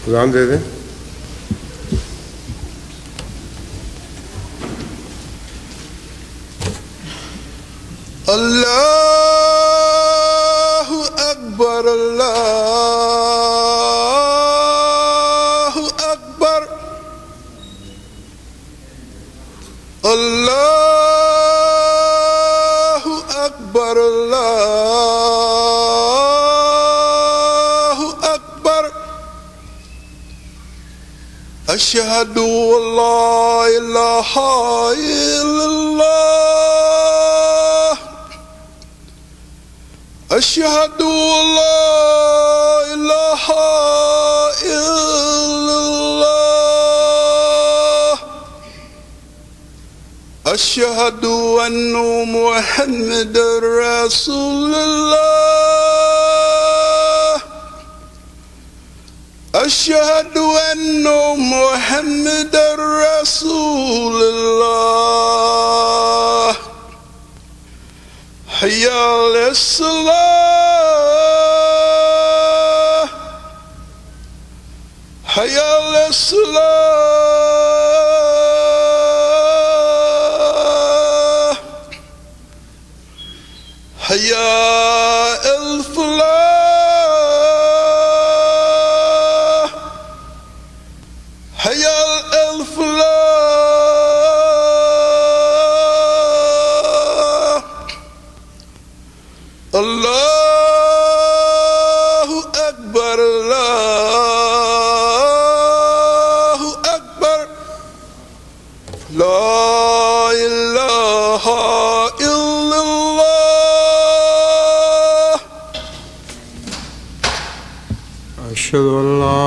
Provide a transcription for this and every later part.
اذان دے دیں. اللہ اکبر اللہ اکبر اللہ اکبر اللہ اکبر اشہد ان لا الہ الا اللہ اشہد ان لا الہ الا اللہ اشہد ان محمد رسول اللہ اشہد ان محمد رسول اللہ حی علی الصلاة حی علی الصلاة حی علی الفلاح حی علی الفلاح اللہ اکبر اللہ اکبر لا الہ الا اللہ اشہد ان لا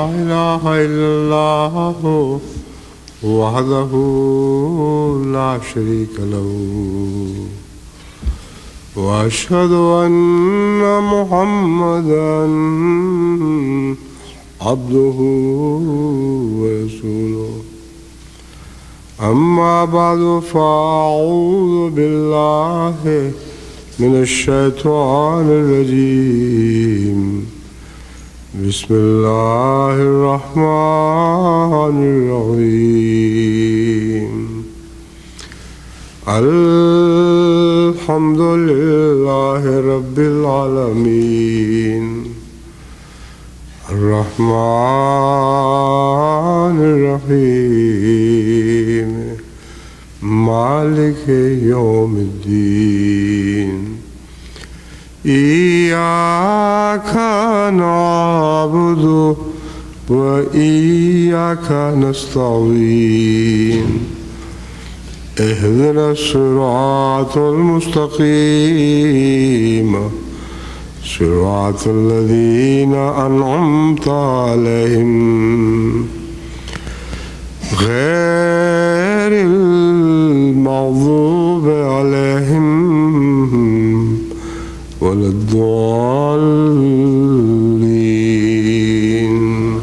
الہ الا اللہ وحدہ لا شریک لہ واشهد ان محمدا عبده ورسوله اما بعد فاعوذ بالله من الشيطان الرجيم بسم الله الرحمن الرحيم الحمد لله رب العالمين الرحمن الرحيم مالك يوم الدين إياك نعبد وإياك نستعين اهدنا الصراط المستقيم صراط الذين أنعمت عليهم غير المغضوب عليهم ولا الضالين.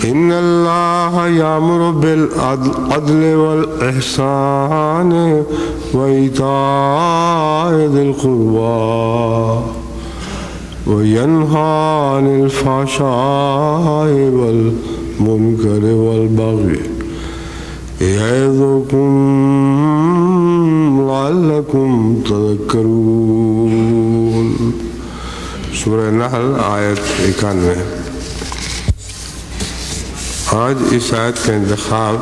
إن الله يأمر بالعدل والإحسان وإيتاء ذي القربى وينهى عن الفحشاء والمنكر والبغي يعظكم لعلكم تذكرون. سورہ نحل آیت 91. آج اس آیت کا انتخاب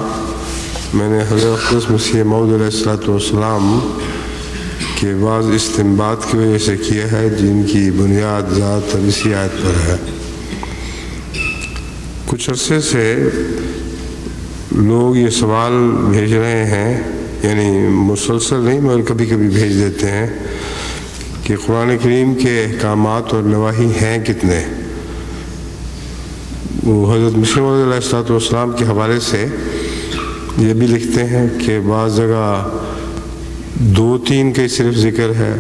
میں نے حضرت اقدس مسیح موعود علیہ السلام کے بعض استنباط کی وجہ سے کیا ہے جن کی بنیاد زیادہ تر اسی آیت پر ہے. کچھ عرصے سے لوگ یہ سوال بھیج رہے ہیں، یعنی مسلسل نہیں مگر کبھی کبھی بھیج دیتے ہیں کہ قرآن کریم کے احکامات اور نواہی ہیں کتنے. وہ حضرت مسیح موعود علیہ السلام کے حوالے سے یہ بھی لکھتے ہیں کہ بعض جگہ 2-3 کا صرف ذکر ہے،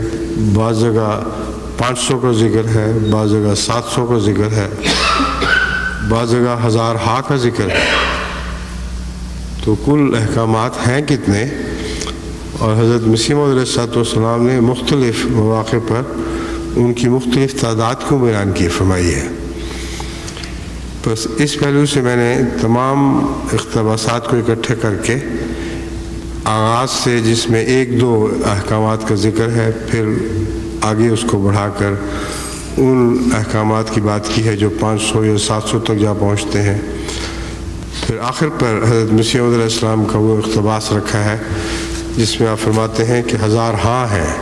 بعض جگہ 500 کا ذکر ہے، بعض جگہ 700 کا ذکر ہے، بعض جگہ 1000 کا ذکر ہے. تو کل احکامات ہیں کتنے؟ اور حضرت مسیح موعود علیہ السلام نے مختلف مواقع پر ان کی مختلف تعداد کو بیان کی فرمائی ہے۔ بس اس پہلو سے میں نے تمام اقتباسات کو اکٹھے کر کے آغاز سے، جس میں 1-2 احکامات کا ذکر ہے، پھر آگے اس کو بڑھا کر ان احکامات کی بات کی ہے جو 500 یا 700 تک جا پہنچتے ہیں، پھر آخر پر حضرت مسیح علیہ السلام کا وہ اقتباس رکھا ہے جس میں آپ فرماتے ہیں کہ 1000 ہاں ہیں،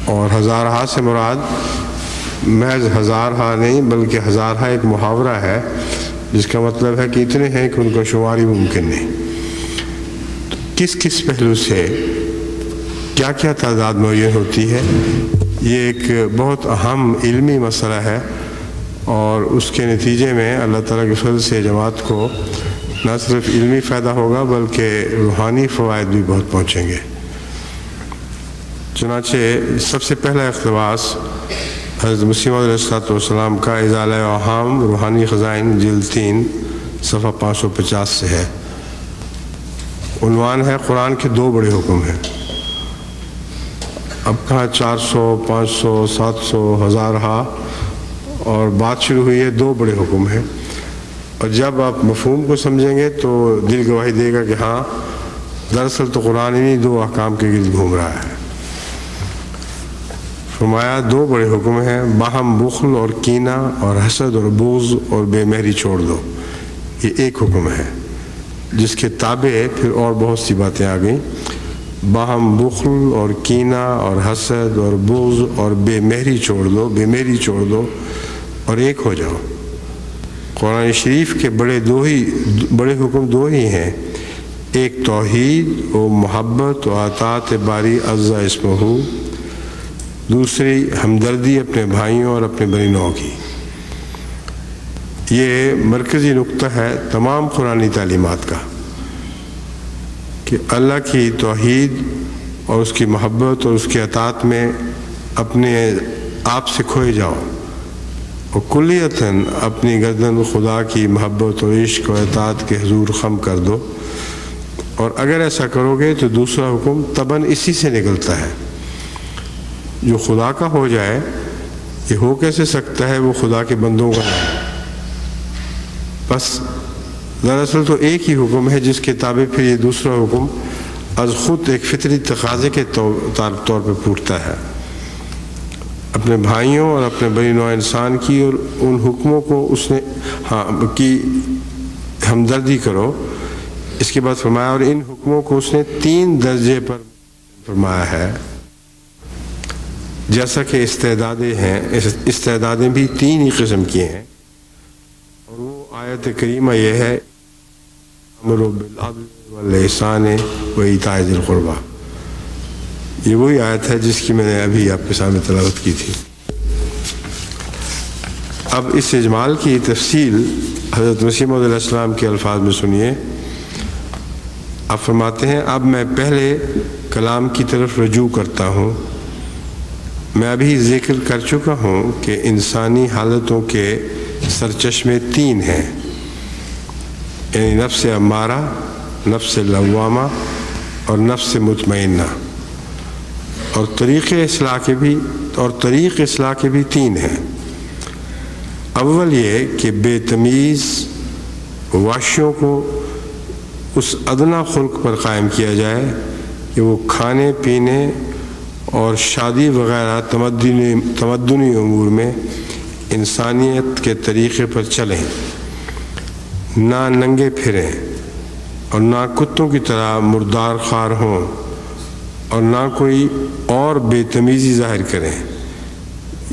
اور 1000 ہاں سے مراد محض 1000 ہاں نہیں بلکہ 1000 ہاں ایک محاورہ ہے، جس کا مطلب ہے کہ اتنے ہیں کہ ان کا شمار ہی ممکن نہیں۔ تو کس کس پہلو سے کیا کیا تعداد معین ہوتی ہے، یہ ایک بہت اہم علمی مسئلہ ہے، اور اس کے نتیجے میں اللہ تعالیٰ کے فضل سے جماعت کو نہ صرف علمی فائدہ ہوگا بلکہ روحانی فوائد بھی بہت پہنچیں گے۔ چنانچہ سب سے پہلا اقتباس حضرت مسیح علیہ السلام کا ازالہ اوہام روحانی خزائن جلد 3 صفحہ 550 سے ہے۔ عنوان ہے قرآن کے 2 بڑے حکم ہیں۔ اب کہاں 400 500 700 1000 ہاں، اور بات شروع ہوئی ہے 2 بڑے حکم ہیں، اور جب آپ مفہوم کو سمجھیں گے تو دل گواہی دے گا کہ ہاں دراصل تو قرآن انہی 2 احکام کے گرد گھوم رہا ہے۔ فرمایا 2 بڑے حکم ہیں، باہم بخل اور کینہ اور حسد اور بغض اور بے مہری چھوڑ دو۔ یہ ایک حکم ہے جس کے تابع پھر اور بہت سی باتیں آ گئیں۔ باہم بخل اور کینہ اور حسد اور بغض اور بے مہری چھوڑ دو، بے مہری چھوڑ دو اور ایک ہو جاؤ۔ قرآن شریف کے بڑے حکم 2 ہی ہیں، ایک توحید و محبت و اطاعت باری عز اسمہ، دوسری ہمدردی اپنے بھائیوں اور اپنے بنی نوع کی۔ یہ مرکزی نقطہ ہے تمام قرآنی تعلیمات کا کہ اللہ کی توحید اور اس کی محبت اور اس کی اطاعت میں اپنے آپ سے کھوئے جاؤ، اور کلیتاً اپنی گردن خدا کی محبت اور عشق و اطاعت کے حضور خم کر دو، اور اگر ایسا کرو گے تو دوسرا حکم طبعاً اسی سے نکلتا ہے۔ جو خدا کا ہو جائے یہ ہو کیسے سکتا ہے، وہ خدا کے بندوں کا نہیں۔ بس دراصل تو ایک ہی حکم ہے جس کے تابع پھر یہ دوسرا حکم از خود ایک فطری تقاضے کے طور پہ پھوٹتا ہے۔ اپنے بھائیوں اور اپنے بنی نوع انسان کی اور ان حکموں کو اس نے کی ہمدردی کرو۔ اس کے بعد فرمایا اور ان حکموں کو اس نے 3 درجے پر فرمایا ہے، جیسا کہ استعدادیں بھی 3 ہی قسم کی ہیں، اور وہ آیت کریمہ یہ ہے امر بالعدل والاحسان وایتاء ذی القربی۔ یہ وہی آیت ہے جس کی میں نے ابھی آپ کے سامنے تلاوت کی تھی۔ اب اس اجمال کی تفصیل حضرت مسیح علیہ السلام کے الفاظ میں سنیے۔ آپ فرماتے ہیں اب میں پہلے کلام کی طرف رجوع کرتا ہوں۔ میں ابھی ذکر کر چکا ہوں کہ انسانی حالتوں کے سرچشمے 3 ہیں، یعنی نفس امارہ، نفس لوامہ اور نفس مطمئنہ، اور طریق اصلاح کے بھی 3 ہیں۔ اول یہ کہ بے تمیز وحشیوں کو اس ادنا خلق پر قائم کیا جائے کہ وہ کھانے پینے اور شادی وغیرہ تمدنی امور میں انسانیت کے طریقے پر چلیں، نہ ننگے پھریں اور نہ کتوں کی طرح مردار خوار ہوں، اور نہ کوئی اور بے تمیزی ظاہر کریں۔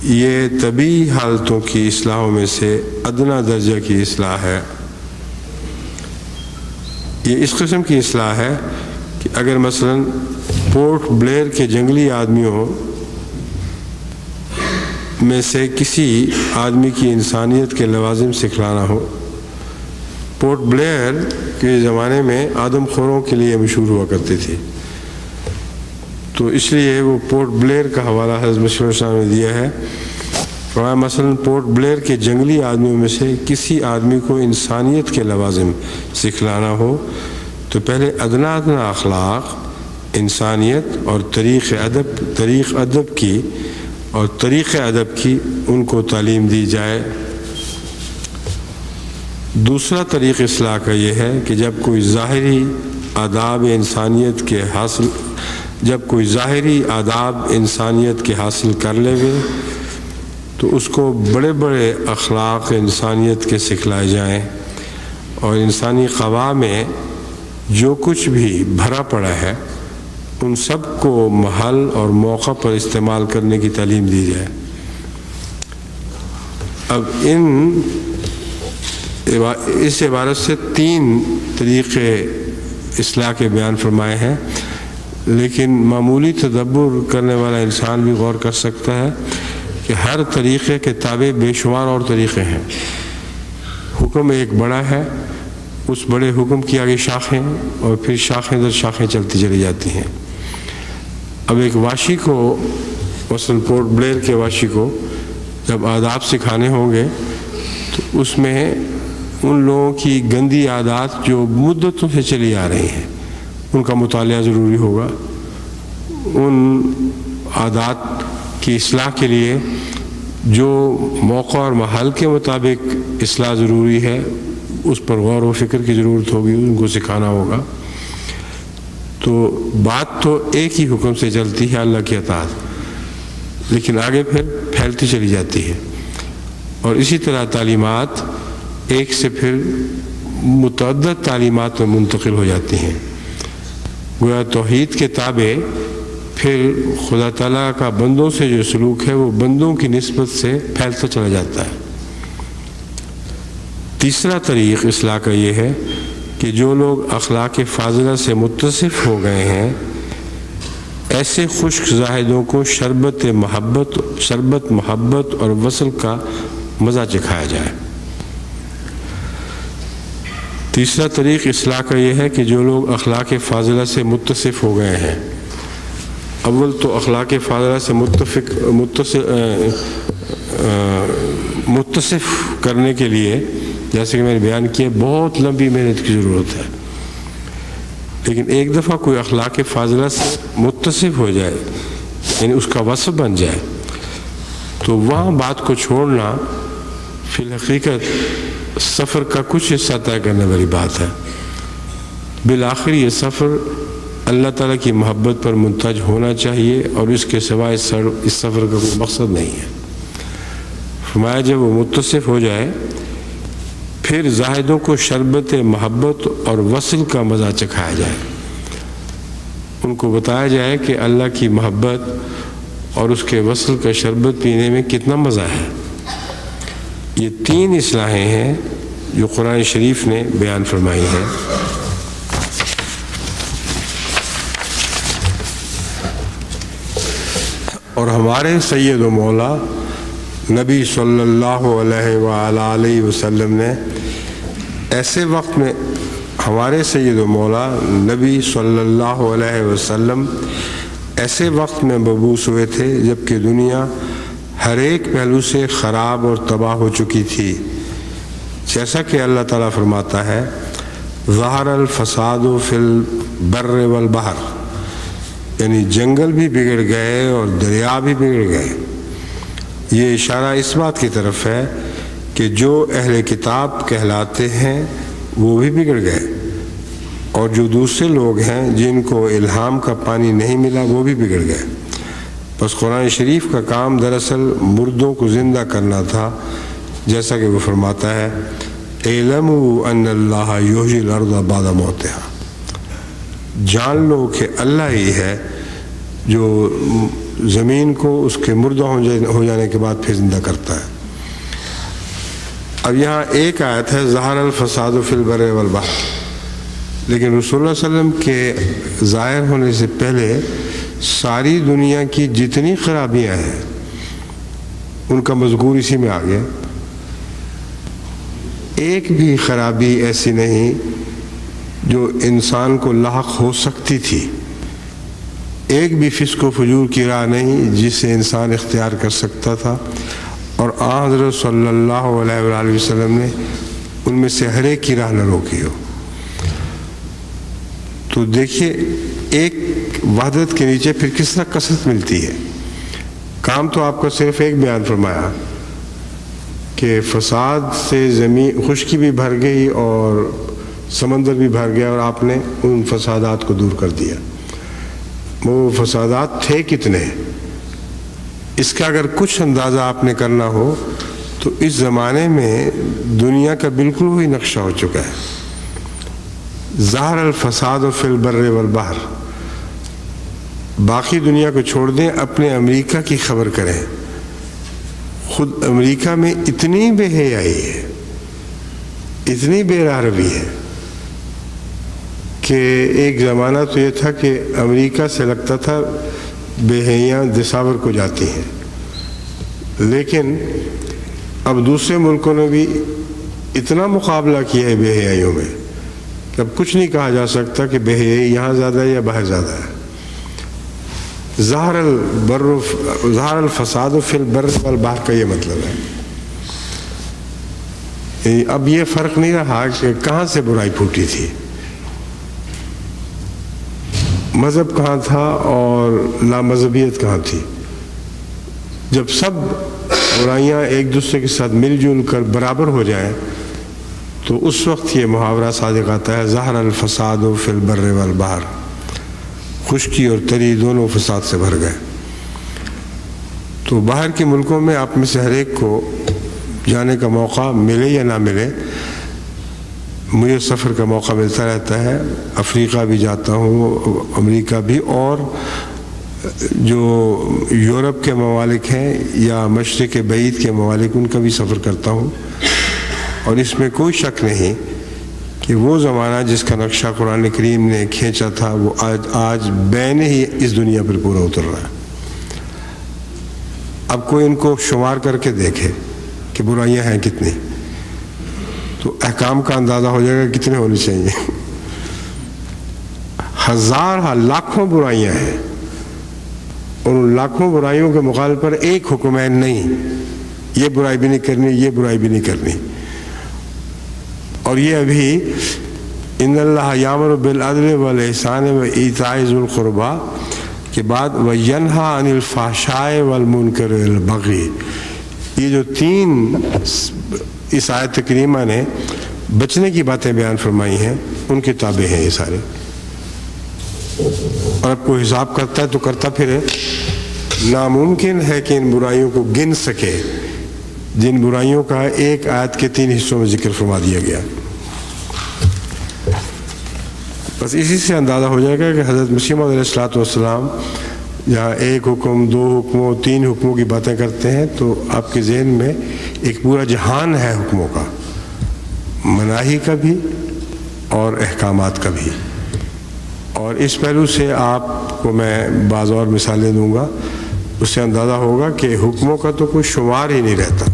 یہ طبی حالتوں کی اصلاحوں میں سے ادنا درجہ کی اصلاح ہے۔ یہ اس قسم کی اصلاح ہے کہ اگر مثلا پورٹ بلیر کے جنگلی آدمیوں میں سے کسی آدمی کی انسانیت کے لوازم سکھلانا ہو۔ پورٹ بلیر کے زمانے میں آدم خوروں کے لیے مشہور ہوا کرتی تھی، تو اس لیے وہ پورٹ بلیر کا حوالہ حضرت مسیح علیہ السلام نے دیا ہے۔ فرمایا مثلا پورٹ بلیر کے جنگلی آدمیوں میں سے کسی آدمی کو انسانیت کے لوازم سکھلانا ہو تو پہلے ادنا اخلاق، انسانیت اور طریق ادب کی اور طریق ادب کی ان کو تعلیم دی جائے۔ دوسرا طریق اصلاح کا یہ ہے کہ جب کوئی ظاہری آداب انسانیت کے حاصل کر لے گے تو اس کو بڑے بڑے اخلاق انسانیت کے سکھلائے جائیں، اور انسانی قوا میں جو کچھ بھی بھرا پڑا ہے ان سب کو محل اور موقع پر استعمال کرنے کی تعلیم دی جائے۔ اب اس عبارت سے 3 طریقے اصلاح کے بیان فرمائے ہیں، لیکن معمولی تدبر کرنے والا انسان بھی غور کر سکتا ہے کہ ہر طریقے کے تابع بے شمار اور طریقے ہیں۔ حکم ایک بڑا ہے، اس بڑے حکم کی آگے شاخیں اور پھر شاخیں در شاخیں چلتی چلی جاتی ہیں۔ اب ایک واشی کو، مثلا پورٹ بلیر کے واشی کو جب آداب سکھانے ہوں گے تو اس میں ان لوگوں کی گندی عادات جو مدتوں سے چلی آ رہی ہیں ان کا مطالعہ ضروری ہوگا۔ ان عادات کی اصلاح کے لیے جو موقع اور محل کے مطابق اصلاح ضروری ہے اس پر غور و فکر کی ضرورت ہوگی، ان کو سکھانا ہوگا۔ تو بات تو ایک ہی حکم سے چلتی ہے، اللہ کی اطاعت، لیکن آگے پھر پھیلتی چلی جاتی ہے، اور اسی طرح تعلیمات ایک سے پھر متعدد تعلیمات میں منتقل ہو جاتی ہیں۔ گویا توحید کے تابع پھر خدا تعالیٰ کا بندوں سے جو سلوک ہے وہ بندوں کی نسبت سے پھیلتا چلا جاتا ہے۔ تیسرا طریق اصلاح کا یہ ہے کہ جو لوگ اخلاق فاضلہ سے متصف ہو گئے ہیں ایسے خشک زاہدوں کو شربت محبت اور وصل کا مزہ چکھایا جائے۔ تیسرا طریق اصلاح کا یہ ہے کہ جو لوگ اخلاق فاضلہ سے متصف ہو گئے ہیں، اول تو اخلاق فاضلہ سے متصف کرنے کے لیے جیسے کہ میں نے بیان کیا بہت لمبی محنت کی ضرورت ہے، لیکن ایک دفعہ کوئی اخلاق فاضلہ سے متصف ہو جائے یعنی اس کا وصف بن جائے تو وہاں بات کو چھوڑنا فی الحقیقت سفر کا کچھ حصہ طے کرنے والی بات ہے۔ بالآخر یہ سفر اللہ تعالیٰ کی محبت پر منتج ہونا چاہیے اور اس کے سوائے اس سفر کا کوئی مقصد نہیں ہے۔ فرمایا جب وہ متصف ہو جائے پھر زاہدوں کو شربت محبت اور وصل کا مزہ چکھایا جائے، ان کو بتایا جائے کہ اللہ کی محبت اور اس کے وصل کا شربت پینے میں کتنا مزہ ہے۔ یہ 3 اصلاحیں ہیں جو قرآن شریف نے بیان فرمائی ہیں۔ اور ہمارے سید و مولا نبی صلی اللہ علیہ وسلم نے ایسے وقت میں ہمارے سید و مولا نبی صلی اللہ علیہ وسلم ایسے وقت میں مبعوث ہوئے تھے جبکہ دنیا ہر ایک پہلو سے خراب اور تباہ ہو چکی تھی، جیسا کہ اللہ تعالیٰ فرماتا ہے ظہر الفساد فی البر والبحر، یعنی جنگل بھی بگڑ گئے اور دریا بھی بگڑ گئے۔ یہ اشارہ اس بات کی طرف ہے کہ جو اہل کتاب کہلاتے ہیں وہ بھی بگڑ گئے، اور جو دوسرے لوگ ہیں جن کو الہام کا پانی نہیں ملا وہ بھی بگڑ گئے۔ بس قرآن شریف کا کام دراصل مردوں کو زندہ کرنا تھا، جیسا کہ وہ فرماتا ہے اعلموا ان اللہ یحیی الارض بعد موتہا، جان لو کہ اللہ ہی ہے جو زمین کو اس کے مردہ ہو جانے کے بعد پھر زندہ کرتا ہے۔ اب یہاں ایک آیت ہے ظہر الفساد فی البر والبحر، لیکن رسول اللہ صلی اللہ علیہ وسلم کے ظاہر ہونے سے پہلے ساری دنیا کی جتنی خرابیاں ہیں ان کا مذکور اسی میں آ گیا۔ ایک بھی خرابی ایسی نہیں جو انسان کو لاحق ہو سکتی تھی، ایک بھی فسق و فجور کی راہ نہیں جسے انسان اختیار کر سکتا تھا، اور حضرت صلی اللہ علیہ وآلہ وسلم نے ان میں سے ہر ایک کی راہ نہ روکی ہو۔ تو دیکھیے ایک وحدت کے نیچے پھر کس طرح کثرت ملتی ہے۔ کام تو آپ کا صرف ایک بیان فرمایا کہ فساد سے زمین خشکی بھی بھر گئی اور سمندر بھی بھر گیا، اور آپ نے ان فسادات کو دور کر دیا۔ وہ فسادات تھے کتنے، اس کا اگر کچھ اندازہ آپ نے کرنا ہو تو اس زمانے میں دنیا کا بالکل وہی نقشہ ہو چکا ہے۔ ظہر الفساد فی البر والبحر، باقی دنیا کو چھوڑ دیں، اپنے امریکہ کی خبر کریں۔ خود امریکہ میں اتنی بے حیائی ہے، اتنی بے راہ روی ہے کہ ایک زمانہ تو یہ تھا کہ امریکہ سے لگتا تھا بے حیاں دساور کو جاتی ہیں، لیکن اب دوسرے ملکوں نے بھی اتنا مقابلہ کیا ہے بے حیائیوں میں کہ اب کچھ نہیں کہا جا سکتا کہ بے حیائی یہاں زیادہ ہے یا باہر زیادہ ہے۔ ظہر الفساد فی البر والبحر کا یہ مطلب ہے۔ اب یہ فرق نہیں رہا کہ کہاں سے برائی پھوٹی تھی، مذہب کہاں تھا اور لامذہبیت کہاں تھی۔ جب سب برائیاں ایک دوسرے کے ساتھ مل جل کر برابر ہو جائیں تو اس وقت یہ محاورہ صادق آتا ہے، ظہر الفساد فی البر والبحر، خشکی اور تری دونوں فساد سے بھر گئے۔ تو باہر کے ملکوں میں آپ میں سے ہر ایک کو جانے کا موقع ملے یا نہ ملے، مجھے سفر کا موقع ملتا رہتا ہے، افریقہ بھی جاتا ہوں، امریکہ بھی، اور جو یورپ کے ممالک ہیں یا مشرق بعید کے ممالک ان کا بھی سفر کرتا ہوں، اور اس میں کوئی شک نہیں کہ وہ زمانہ جس کا نقشہ قرآن کریم نے کھینچا تھا وہ آج بین ہی اس دنیا پر پورا اتر رہا ہے۔ اب کوئی ان کو شمار کر کے دیکھے کہ برائیاں ہیں کتنی، تو احکام کا اندازہ ہو جائے گا کتنے ہونی چاہیے۔ ہزار لاکھوں برائیاں ہیں، اور ان لاکھوں برائیوں کے مقابلے پر ایک حکمین نہیں، یہ برائی بھی نہیں کرنی، یہ برائی بھی نہیں کرنی۔ اور یہ ابھی ان اللہ یامر بالعدل والاحسان وایتاء ذی القربی کے بعد وینہی عن الفحشاء والمنکر والبغی، یہ جو تین اس آیت کریمہ نے بچنے کی باتیں بیان فرمائی ہیں ان کے تابع ہیں یہ سارے۔ اور اب کوئی حساب کرتا ہے تو کرتا پھرے، ناممکن ہے کہ ان برائیوں کو گن سکے جن برائیوں کا ایک آیت کے 3 حصوں میں ذکر فرما دیا گیا۔ بس اسی سے اندازہ ہو جائے گا کہ حضرت مسیح موعود علیہ السلام جہاں ایک حکم، 2 حکموں، 3 حکموں کی باتیں کرتے ہیں تو آپ کے ذہن میں ایک پورا جہان ہے حکموں کا، مناہی کا بھی اور احکامات کا بھی۔ اور اس پہلو سے آپ کو میں بعض اور مثالیں دوں گا، اس سے اندازہ ہوگا کہ حکموں کا تو کوئی شمار ہی نہیں رہتا۔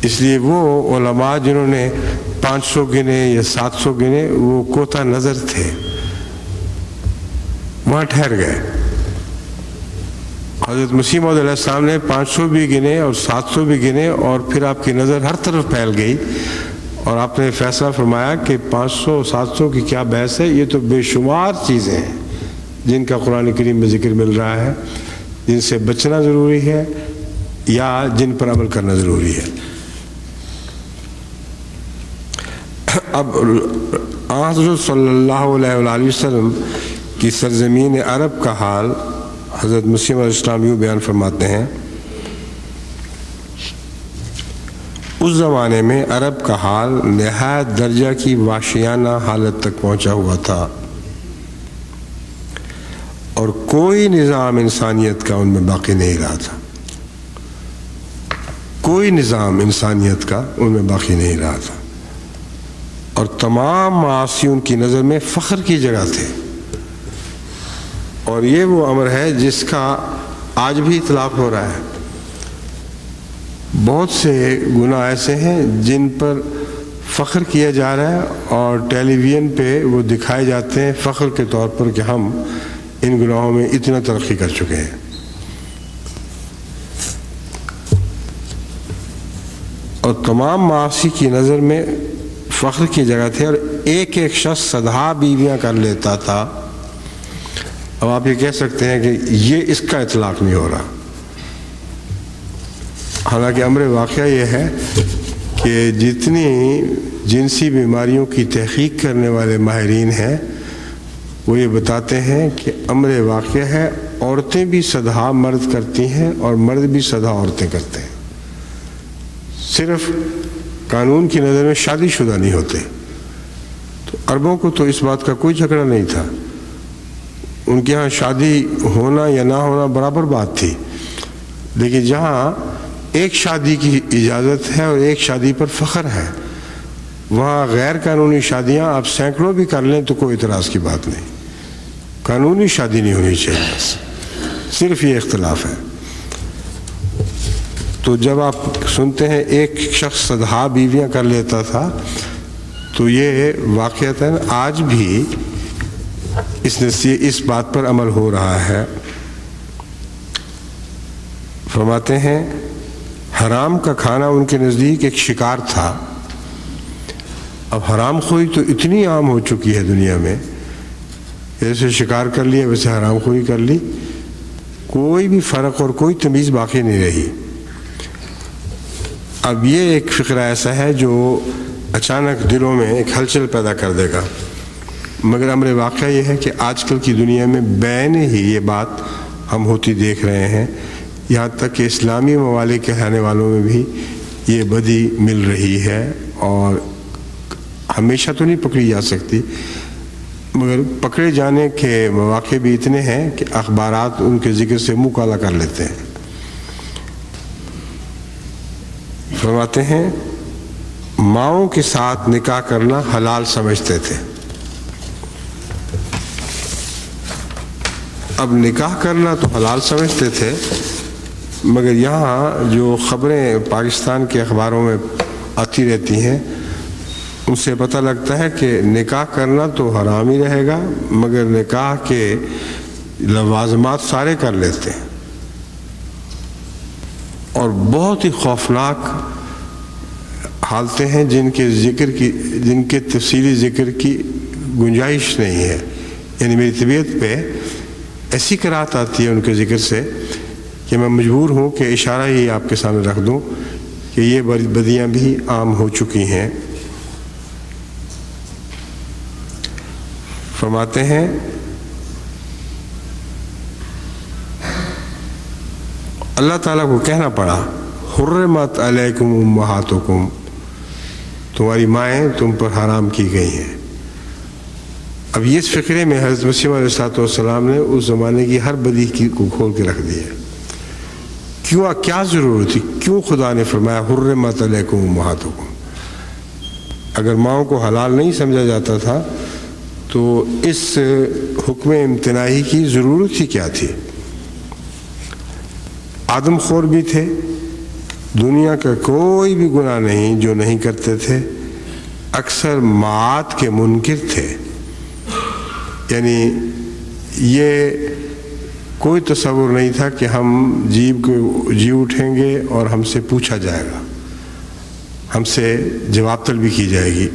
اس لیے وہ علماء جنہوں نے 500 گنے یا 700 گنے وہ کوتا نظر تھے، وہاں ٹھہر گئے۔ حضرت مسیح موعود علیہ السلام نے 500 بھی گنے اور 700 بھی گنے، اور پھر آپ کی نظر ہر طرف پھیل گئی اور آپ نے فیصلہ فرمایا کہ 500 700 کی کیا بحث ہے، یہ تو بے شمار چیزیں ہیں جن کا قرآن کریم میں ذکر مل رہا ہے، جن سے بچنا ضروری ہے یا جن پر عمل کرنا ضروری ہے۔ اب حضرت صلی اللہ علیہ وآلہ وسلم کی سرزمین عرب کا حال حضرت مسیح علیہ السلام یوں بیان فرماتے ہیں، اس زمانے میں عرب کا حال نہایت درجہ کی وحشیانہ حالت تک پہنچا ہوا تھا، اور کوئی نظام انسانیت کا ان میں باقی نہیں رہا تھا، کوئی نظام انسانیت کا ان میں باقی نہیں رہا تھا، اور تمام معاصی ان کی نظر میں فخر کی جگہ تھے۔ اور یہ وہ امر ہے جس کا آج بھی اطلاق ہو رہا ہے۔ بہت سے گناہ ایسے ہیں جن پر فخر کیا جا رہا ہے اور ٹیلی ویژن پہ وہ دکھائے جاتے ہیں فخر کے طور پر کہ ہم ان گناہوں میں اتنا ترقی کر چکے ہیں۔ اور تمام معاصی کی نظر میں فخر کی جگہ تھے، اور ایک ایک شخص 100 بیویاں کر لیتا تھا، اب آپ یہ کہہ سکتے ہیں کہ یہ اس کا اطلاق نہیں ہو رہا، حالانکہ امر واقعہ یہ ہے کہ جتنی جنسی بیماریوں کی تحقیق کرنے والے ماہرین ہیں وہ یہ بتاتے ہیں کہ امر واقعہ ہے عورتیں بھی صدہا مرد کرتی ہیں اور مرد بھی صدہا عورتیں کرتے ہیں، صرف قانون کی نظر میں شادی شدہ نہیں ہوتے۔ تو عربوں کو تو اس بات کا کوئی جھگڑا نہیں تھا، ان کے ہاں شادی ہونا یا نہ ہونا برابر بات تھی، لیکن جہاں ایک شادی کی اجازت ہے اور ایک شادی پر فخر ہے، وہاں غیر قانونی شادیاں آپ سینکڑوں بھی کر لیں تو کوئی اعتراض کی بات نہیں، قانونی شادی نہیں ہونی چاہیے، بس صرف یہ اختلاف ہے۔ تو جب آپ سنتے ہیں ایک شخص صدہا بیویاں کر لیتا تھا تو یہ واقعتاً آج بھی اس بات پر عمل ہو رہا ہے۔ فرماتے ہیں حرام کا کھانا ان کے نزدیک ایک شکار تھا۔ اب حرام خوری تو اتنی عام ہو چکی ہے دنیا میں، جیسے شکار کر لیا ویسے حرام خوری کر لی، کوئی بھی فرق اور کوئی تمیز باقی نہیں رہی۔ اب یہ ایک فقرہ ایسا ہے جو اچانک دلوں میں ایک ہلچل پیدا کر دے گا، مگر امر واقعہ یہ ہے کہ آج کل کی دنیا میں بین ہی یہ بات ہم ہوتی دیکھ رہے ہیں، یہاں تک کہ اسلامی ممالک کے رہنے والوں میں بھی یہ بدی مل رہی ہے، اور ہمیشہ تو نہیں پکڑی جا سکتی، مگر پکڑے جانے کے مواقع بھی اتنے ہیں کہ اخبارات ان کے ذکر سے منہ کالا کر لیتے ہیں۔ فرماتے ہیں ماؤں کے ساتھ نکاح کرنا حلال سمجھتے تھے۔ اب نکاح کرنا تو حلال سمجھتے تھے، مگر یہاں جو خبریں پاکستان کے اخباروں میں آتی رہتی ہیں ان سے پتہ لگتا ہے کہ نکاح کرنا تو حرام ہی رہے گا، مگر نکاح کے لوازمات سارے کر لیتے ہیں، اور بہت ہی خوفناک حالتیں ہیں جن کے تفصیلی ذکر کی گنجائش نہیں ہے۔ یعنی میری طبیعت پہ ایسی قرات آتی ہے ان کے ذکر سے کہ میں مجبور ہوں کہ اشارہ ہی آپ کے سامنے رکھ دوں کہ یہ بدیاں بھی عام ہو چکی ہیں۔ فرماتے ہیں اللہ تعالیٰ کو کہنا پڑا حرمت علیکم امہاتکم، تمہاری مائیں تم پر حرام کی گئی ہیں۔ اب یہ اس فقرے میں حضرت مسیح علیہ السلام نے اس زمانے کی ہر بدی کو کھول کے رکھ دی ہے۔ کیا ضرورت تھی؟ کیوں خدا نے فرمایا حرمت علیکم امہاتکم؟ اگر ماؤں کو حلال نہیں سمجھا جاتا تھا تو اس حکم امتناعی کی ضرورت ہی کیا تھی؟ آدم خور بھی تھے، دنیا کا کوئی بھی گناہ نہیں جو نہیں کرتے تھے، اکثر معاد کے منکر تھے۔ یعنی یہ کوئی تصور نہیں تھا کہ ہم جی اٹھیں گے اور ہم سے پوچھا جائے گا، ہم سے جواب طلبی کی جائے گی۔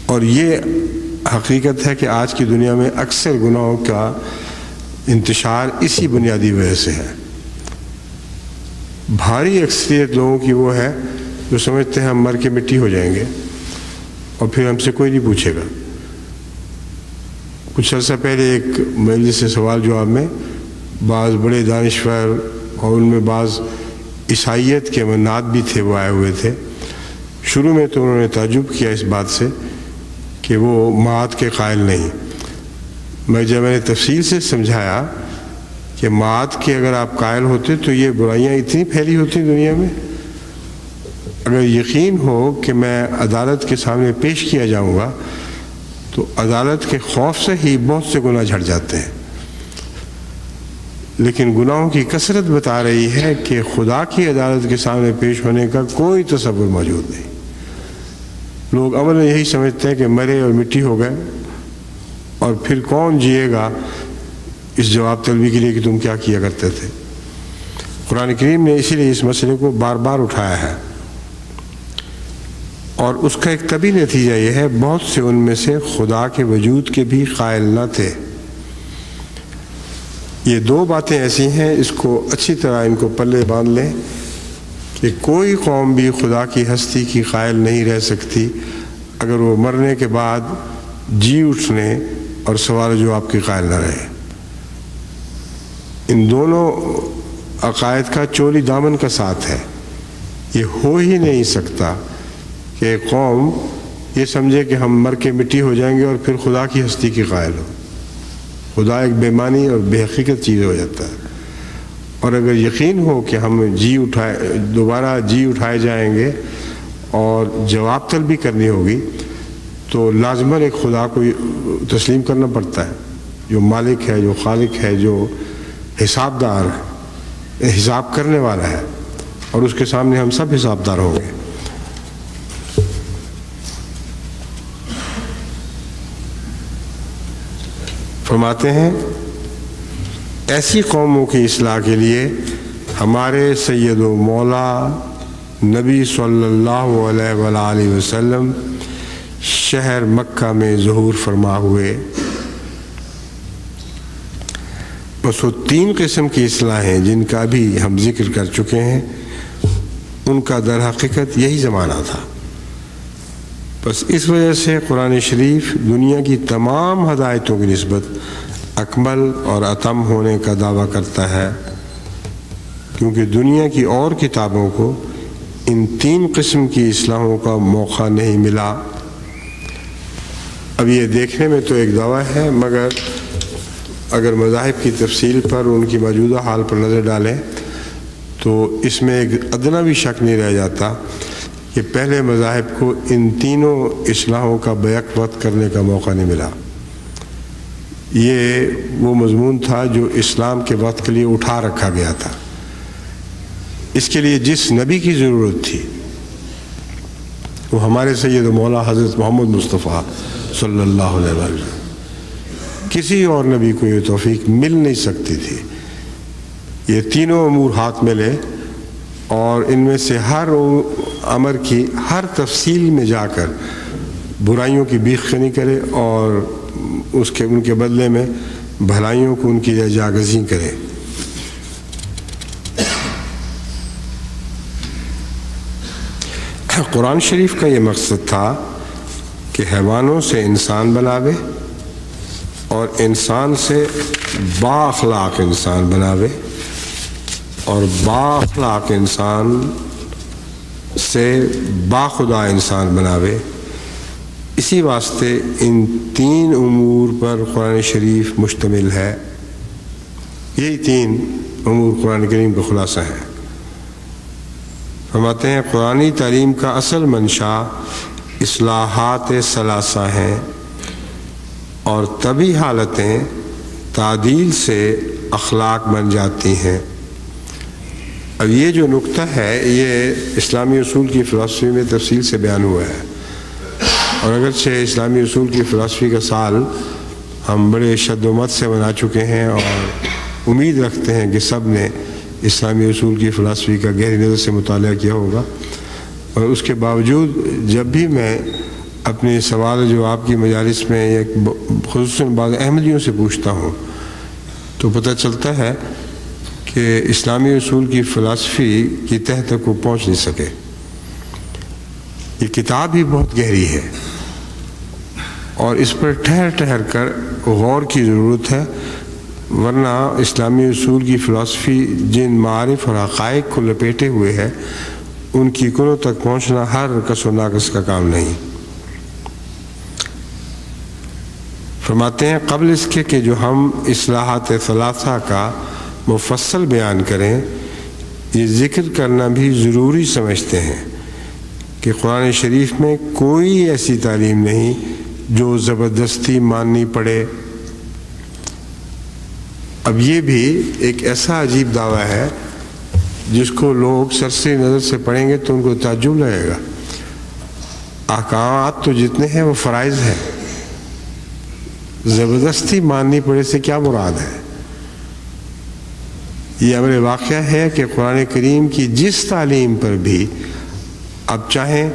اور یہ حقیقت ہے کہ آج کی دنیا میں اکثر گناہوں کا انتشار اسی بنیادی وجہ سے ہے۔ بھاری اکثریت لوگوں کی وہ ہے جو سمجھتے ہیں ہم مر کے مٹی ہو جائیں گے اور پھر ہم سے کوئی نہیں پوچھے گا۔ کچھ عرصہ پہلے ایک مجلس سے سوال جواب میں بعض بڑے دانشور اور ان میں بعض عیسائیت کے مناد بھی تھے، وہ آئے ہوئے تھے۔ شروع میں تو انہوں نے تعجب کیا اس بات سے کہ وہ معاد کے قائل نہیں، جب میں نے تفصیل سے سمجھایا کہ معاد کے اگر آپ قائل ہوتے تو یہ برائیاں اتنی پھیلی ہوتی دنیا میں، اگر یقین ہو کہ میں عدالت کے سامنے پیش کیا جاؤں گا تو عدالت کے خوف سے ہی بہت سے گناہ جھڑ جاتے ہیں۔ لیکن گناہوں کی کثرت بتا رہی ہے کہ خدا کی عدالت کے سامنے پیش ہونے کا کوئی تصور موجود نہیں۔ لوگ عمل میں یہی سمجھتے ہیں کہ مرے اور مٹی ہو گئے، اور پھر کون جیے گا اس جواب طلبی کے لیے کہ تم کیا کیا کرتے تھے۔ قرآن کریم نے اسی لیے اس مسئلے کو بار بار اٹھایا ہے، اور اس کا ایک طبی نتیجہ یہ ہے بہت سے ان میں سے خدا کے وجود کے بھی قائل نہ تھے۔ یہ دو باتیں ایسی ہیں، اس کو اچھی طرح ان کو پلے باندھ لیں کہ کوئی قوم بھی خدا کی ہستی کی قائل نہیں رہ سکتی اگر وہ مرنے کے بعد جی اٹھنے اور سوال جواب کی قائل نہ رہے۔ ان دونوں عقائد کا چولی دامن کا ساتھ ہے۔ یہ ہو ہی نہیں سکتا کہ ایک قوم یہ سمجھے کہ ہم مر کے مٹی ہو جائیں گے اور پھر خدا کی ہستی کی قائل ہو۔ خدا ایک بے معنی اور بے حقیقت چیز ہو جاتا ہے، اور اگر یقین ہو کہ ہم دوبارہ جی اٹھائے جائیں گے اور جواب طلبی کرنی ہوگی تو لازماً ایک خدا کو تسلیم کرنا پڑتا ہے جو مالک ہے، جو خالق ہے، جو حساب دار ہے، حساب کرنے والا ہے، اور اس کے سامنے ہم سب حساب دار ہوں گے۔ فرماتے ہیں ایسی قوموں کی اصلاح کے لیے ہمارے سید و مولا نبی صلی اللہ علیہ وآلہ وسلم شہر مکہ میں ظہور فرما ہوئے۔ بس وہ تین قسم کی اصلاح ہیں جن کا بھی ہم ذکر کر چکے ہیں، ان کا در حقیقت یہی زمانہ تھا۔ بس اس وجہ سے قرآن شریف دنیا کی تمام ہدایتوں کی نسبت اکمل اور اتم ہونے کا دعویٰ کرتا ہے، کیونکہ دنیا کی اور کتابوں کو ان تین قسم کی اصلاحوں کا موقع نہیں ملا۔ اب یہ دیکھنے میں تو ایک دعویٰ ہے، مگر اگر مذاہب کی تفصیل پر ان کی موجودہ حال پر نظر ڈالیں تو اس میں ایک ادنا بھی شک نہیں رہ جاتا کہ پہلے مذاہب کو ان تینوں اصلاحوں کا بیک وقت کرنے کا موقع نہیں ملا۔ یہ وہ مضمون تھا جو اسلام کے وقت کے لیے اٹھا رکھا گیا تھا۔ اس کے لیے جس نبی کی ضرورت تھی وہ ہمارے سید و مولا حضرت محمد مصطفیٰ صلی اللہ علیہ وسلم، کسی اور نبی کو یہ توفیق مل نہیں سکتی تھی۔ یہ تینوں امور ہاتھ میں لے اور ان میں سے ہر امر کی ہر تفصیل میں جا کر برائیوں کی بیخ خنی کرے اور ان کے بدلے میں بھلائیوں کو ان کی جاگزی کرے۔ قرآن شریف کا یہ مقصد تھا کہ حیوانوں سے انسان بناوے اور انسان سے با اخلاق انسان بناوے اور با اخلاق انسان سے با خدا انسان بناوے۔ اسی واسطے ان تین امور پر قرآن شریف مشتمل ہے۔ یہی تین امور قرآن کریم کا خلاصہ ہے۔ فرماتے ہیں قرآنی تعلیم کا اصل منشا اصلاحات ثلاثہ ہیں اور طبی حالتیں تعدیل سے اخلاق بن جاتی ہیں۔ اب یہ جو نقطہ ہے یہ اسلامی اصول کی فلسفی میں تفصیل سے بیان ہوا ہے، اور اگرچہ اسلامی اصول کی فلسفی کا سال ہم بڑے شد و مت سے منا چکے ہیں اور امید رکھتے ہیں کہ سب نے اسلامی اصول کی فلسفی کا گہری نظر سے مطالعہ کیا ہوگا، اور اس کے باوجود جب بھی میں اپنے سوال جواب کی مجالس میں خصوصاً بعض احمدیوں سے پوچھتا ہوں تو پتہ چلتا ہے کہ اسلامی اصول کی فلسفی کی تہ تک وہ پہنچ نہیں سکے۔ یہ کتاب ہی بہت گہری ہے اور اس پر ٹھہر ٹھہر کر غور کی ضرورت ہے، ورنہ اسلامی اصول کی فلسفی جن معارف اور حقائق کو لپیٹے ہوئے ہے ان کی کنوں تک پہنچنا ہر کس و ناقص کا کام نہیں۔ فرماتے ہیں قبل اس کے کہ جو ہم اصلاحات ثلاثہ کا مفصل بیان کریں، یہ ذکر کرنا بھی ضروری سمجھتے ہیں کہ قرآن شریف میں کوئی ایسی تعلیم نہیں جو زبردستی ماننی پڑے۔ اب یہ بھی ایک ایسا عجیب دعویٰ ہے جس کو لوگ سرسری نظر سے پڑھیں گے تو ان کو تعجب لگے گا۔ احکامات تو جتنے ہیں وہ فرائض ہیں، زبردستی ماننی پڑے سے کیا مراد ہے؟ یہ امر واقعہ ہے کہ قرآن کریم کی جس تعلیم پر بھی آپ چاہیں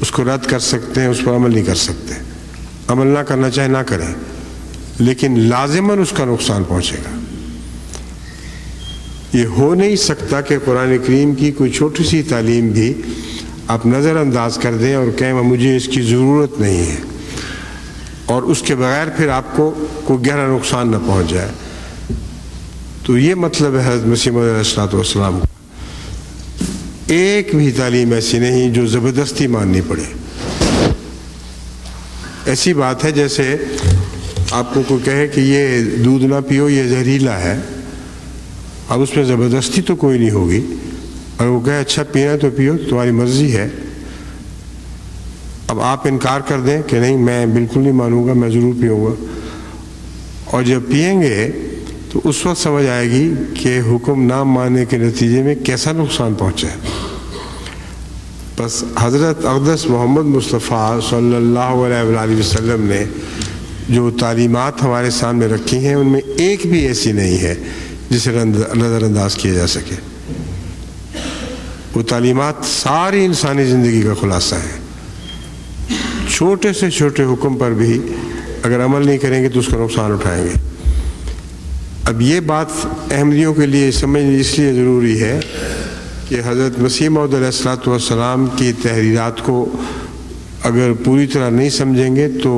اس کو رد کر سکتے ہیں، اس پر عمل نہیں کر سکتے، عمل نہ کرنا چاہے نہ کریں، لیکن لازماً اس کا نقصان پہنچے گا۔ یہ ہو نہیں سکتا کہ قرآن کریم کی کوئی چھوٹی سی تعلیم بھی آپ نظر انداز کر دیں اور کہیں مجھے اس کی ضرورت نہیں ہے، اور اس کے بغیر پھر آپ کو کوئی گہرا نقصان نہ پہنچ جائے۔ تو یہ مطلب ہے حضرت مسیح موعود علیہ السلام کا۔ ایک بھی تعلیم ایسی نہیں جو زبردستی ماننی پڑے۔ ایسی بات ہے جیسے آپ کو کوئی کہے کہ یہ دودھ نہ پیو، یہ زہریلا ہے، اب اس میں زبردستی تو کوئی نہیں ہوگی، اور وہ کہے اچھا پینا تو پیو، تمہاری مرضی ہے۔ اب آپ انکار کر دیں کہ نہیں میں بالکل نہیں مانوں گا، میں ضرور پیوں گا، اور جب پئیں گے تو اس وقت سمجھ آئے گی کہ حکم نہ ماننے کے نتیجے میں کیسا نقصان پہنچا ہے۔ بس حضرت اقدس محمد مصطفیٰ صلی اللہ علیہ وآلہ وسلم نے جو تعلیمات ہمارے سامنے رکھی ہیں ان میں ایک بھی ایسی نہیں ہے جسے نظر انداز کیا جا سکے۔ وہ تعلیمات ساری انسانی زندگی کا خلاصہ ہے۔ چھوٹے سے چھوٹے حکم پر بھی اگر عمل نہیں کریں گے تو اس کا نقصان اٹھائیں گے۔ اب یہ بات احمدیوں کے لیے سمجھنی اس لیے ضروری ہے کہ حضرت مسیح موعود علیہ السلام کی تحریرات کو اگر پوری طرح نہیں سمجھیں گے تو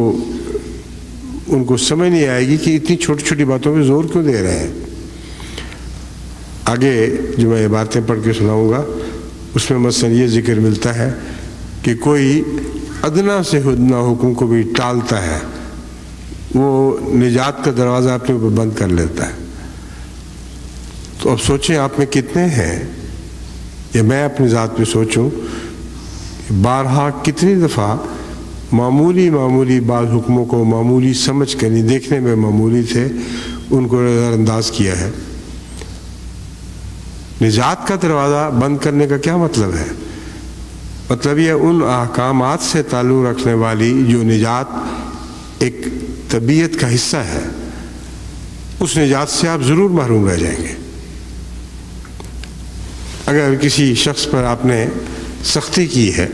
ان کو سمجھ نہیں آئے گی کہ اتنی چھوٹی چھوٹی باتوں پہ زور کیوں دے رہے ہیں۔ آگے جو میں یہ باتیں پڑھ کے سناؤں گا اس میں مثلا یہ ذکر ملتا ہے کہ کوئی ادنا سے ادنا حکم کو بھی ٹالتا ہے، وہ نجات کا دروازہ اپنے اوپر بند کر لیتا ہے۔ تو اب سوچیں آپ میں کتنے ہیں، یا میں اپنی ذات پہ سوچوں بارہا کتنی دفعہ معمولی بعض حکموں کو معمولی سمجھ کر نہیں، دیکھنے میں معمولی تھے، ان کو نظر انداز کیا ہے۔ نجات کا دروازہ بند کرنے کا کیا مطلب ہے؟ مطلب یہ ان احکامات سے تعلق رکھنے والی جو نجات ایک طبیعت کا حصہ ہے، اس نجات سے آپ ضرور محروم رہ جائیں گے۔ اگر کسی شخص پر آپ نے سختی کی ہے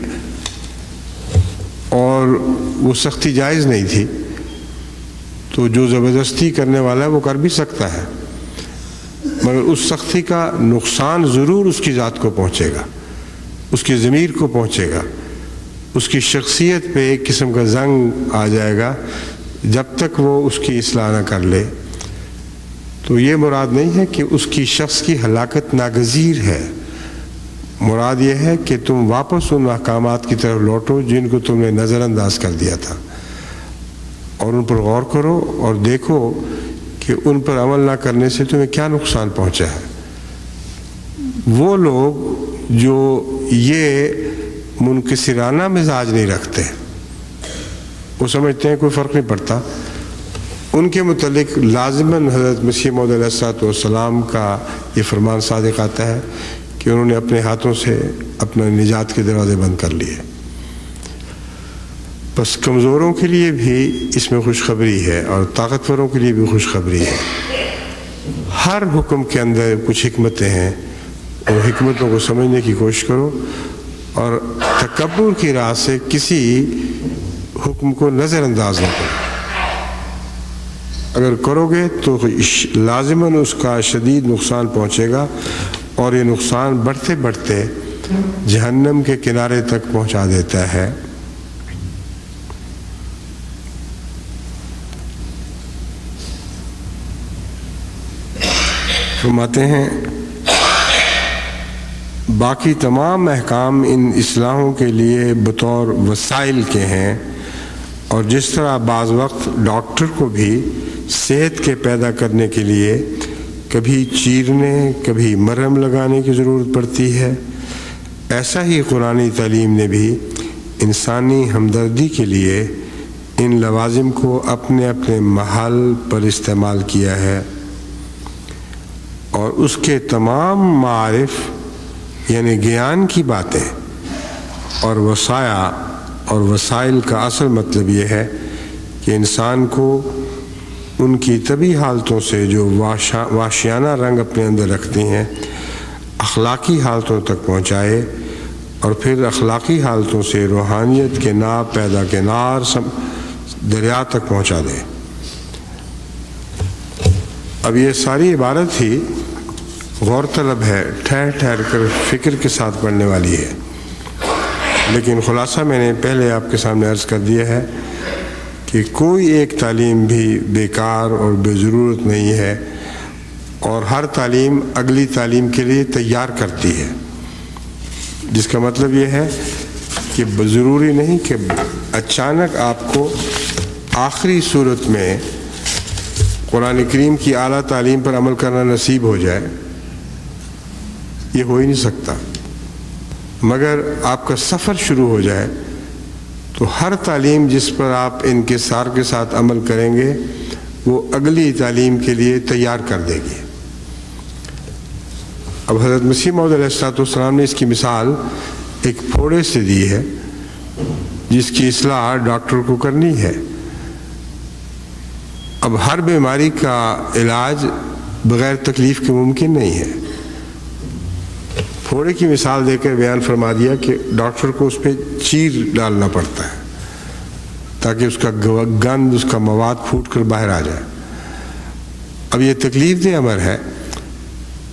اور وہ سختی جائز نہیں تھی تو جو زبردستی کرنے والا ہے وہ کر بھی سکتا ہے، مگر اس سختی کا نقصان ضرور اس کی ذات کو پہنچے گا، اس کی ضمیر کو پہنچے گا، اس کی شخصیت پہ ایک قسم کا زنگ آ جائے گا جب تک وہ اس کی اصلاح نہ کر لے۔ تو یہ مراد نہیں ہے کہ اس کی شخص کی ہلاکت ناگزیر ہے، مراد یہ ہے کہ تم واپس ان احکامات کی طرف لوٹو جن کو تم نے نظر انداز کر دیا تھا، اور ان پر غور کرو اور دیکھو کہ ان پر عمل نہ کرنے سے تمہیں کیا نقصان پہنچا ہے۔ وہ لوگ جو یہ منکسرانہ مزاج نہیں رکھتے، وہ سمجھتے ہیں کوئی فرق نہیں پڑتا، ان کے متعلق لازماً حضرت مسیح موعود علیہ السلام کا یہ فرمان صادق آتا ہے کہ انہوں نے اپنے ہاتھوں سے اپنا نجات کے دروازے بند کر لیے۔ بس کمزوروں کے لیے بھی اس میں خوشخبری ہے اور طاقتوروں کے لیے بھی خوشخبری ہے۔ ہر حکم کے اندر کچھ حکمتیں ہیں، اور حکمتوں کو سمجھنے کی کوشش کرو، اور تکبر کی راہ سے کسی حکم کو نظر انداز نہ کرو۔ اگر کرو گے تو لازماً اس کا شدید نقصان پہنچے گا، اور یہ نقصان بڑھتے بڑھتے جہنم کے کنارے تک پہنچا دیتا ہے۔ فرماتے ہیں باقی تمام احکام ان اصلاحوں کے لیے بطور وسائل کے ہیں، اور جس طرح بعض وقت ڈاکٹر کو بھی صحت کے پیدا کرنے کے لیے کبھی چیرنے کبھی مرہم لگانے کی ضرورت پڑتی ہے، ایسا ہی قرآنی تعلیم نے بھی انسانی ہمدردی کے لیے ان لوازم کو اپنے اپنے محل پر استعمال کیا ہے، اور اس کے تمام معارف یعنی گیان کی باتیں اور وصایا اور وسائل کا اصل مطلب یہ ہے کہ انسان کو ان کی طبعی حالتوں سے جو وحشیانہ رنگ اپنے اندر رکھتی ہیں اخلاقی حالتوں تک پہنچائے، اور پھر اخلاقی حالتوں سے روحانیت کے ناب پیدا کے نار دریا تک پہنچا دے۔ اب یہ ساری عبارت ہی غور طلب ہے، ٹھہر ٹھہر کر فکر کے ساتھ پڑھنے والی ہے، لیکن خلاصہ میں نے پہلے آپ کے سامنے عرض کر دیا ہے کہ کوئی ایک تعلیم بھی بیکار اور بے ضرورت نہیں ہے، اور ہر تعلیم اگلی تعلیم کے لیے تیار کرتی ہے، جس کا مطلب یہ ہے کہ ضروری نہیں کہ اچانک آپ کو آخری صورت میں قرآن کریم کی اعلیٰ تعلیم پر عمل کرنا نصیب ہو جائے، یہ ہو ہی نہیں سکتا، مگر آپ کا سفر شروع ہو جائے تو ہر تعلیم جس پر آپ انکسار کے ساتھ عمل کریں گے وہ اگلی تعلیم کے لیے تیار کر دے گی۔ اب حضرت مسیح موعود علیہ السلام نے اس کی مثال ایک پھوڑے سے دی ہے جس کی اصلاح ڈاکٹر کو کرنی ہے۔ اب ہر بیماری کا علاج بغیر تکلیف کے ممکن نہیں ہے۔ پھوڑے کی مثال دے کر بیان فرما دیا کہ ڈاکٹر کو اس پہ چیر ڈالنا پڑتا ہے تاکہ اس کا گند، اس کا مواد پھوٹ کر باہر آ جائے۔ اب یہ تکلیف دہ امر ہے،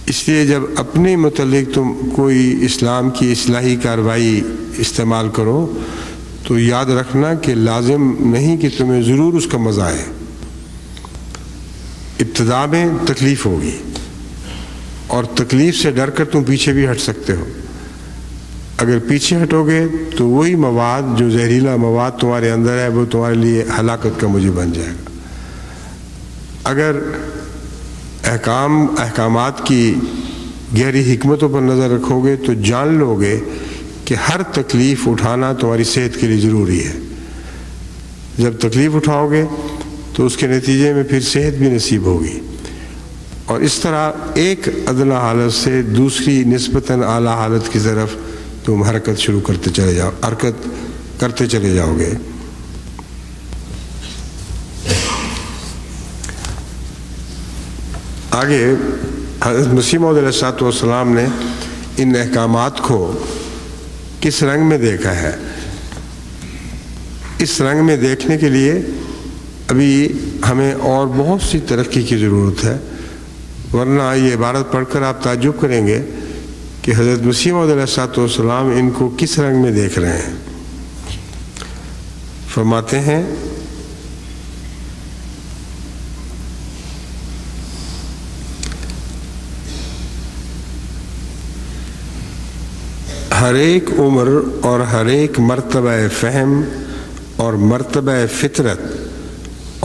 اس لیے جب اپنے متعلق تم کوئی اسلام کی اصلاحی کارروائی استعمال کرو تو یاد رکھنا کہ لازم نہیں کہ تمہیں ضرور اس کا مزہ آئے۔ ابتدا میں تکلیف ہوگی اور تکلیف سے ڈر کر تم پیچھے بھی ہٹ سکتے ہو۔ اگر پیچھے ہٹو گے تو وہی مواد جو زہریلا مواد تمہارے اندر ہے وہ تمہارے لیے ہلاکت کا موجب بن جائے گا۔ اگر احکامات کی گہری حکمتوں پر نظر رکھو گے تو جان لو گے کہ ہر تکلیف اٹھانا تمہاری صحت کے لیے ضروری ہے۔ جب تکلیف اٹھاؤ گے تو اس کے نتیجے میں پھر صحت بھی نصیب ہوگی، اور اس طرح ایک ادنی حالت سے دوسری نسبتاً اعلیٰ حالت کی طرف تم حرکت کرتے چلے جاؤ گے۔ آگے حضرت مسیح موعود علیہ السلام نے ان احکامات کو کس رنگ میں دیکھا ہے؟ اس رنگ میں دیکھنے کے لیے ابھی ہمیں اور بہت سی ترقی کی ضرورت ہے، ورنہ یہ عبارت پڑھ کر آپ تعجب کریں گے کہ حضرت مسیح موعود علیہ السلام ان کو کس رنگ میں دیکھ رہے ہیں۔ فرماتے ہیں ہر ایک عمر اور ہر ایک مرتبہ فہم اور مرتبہ فطرت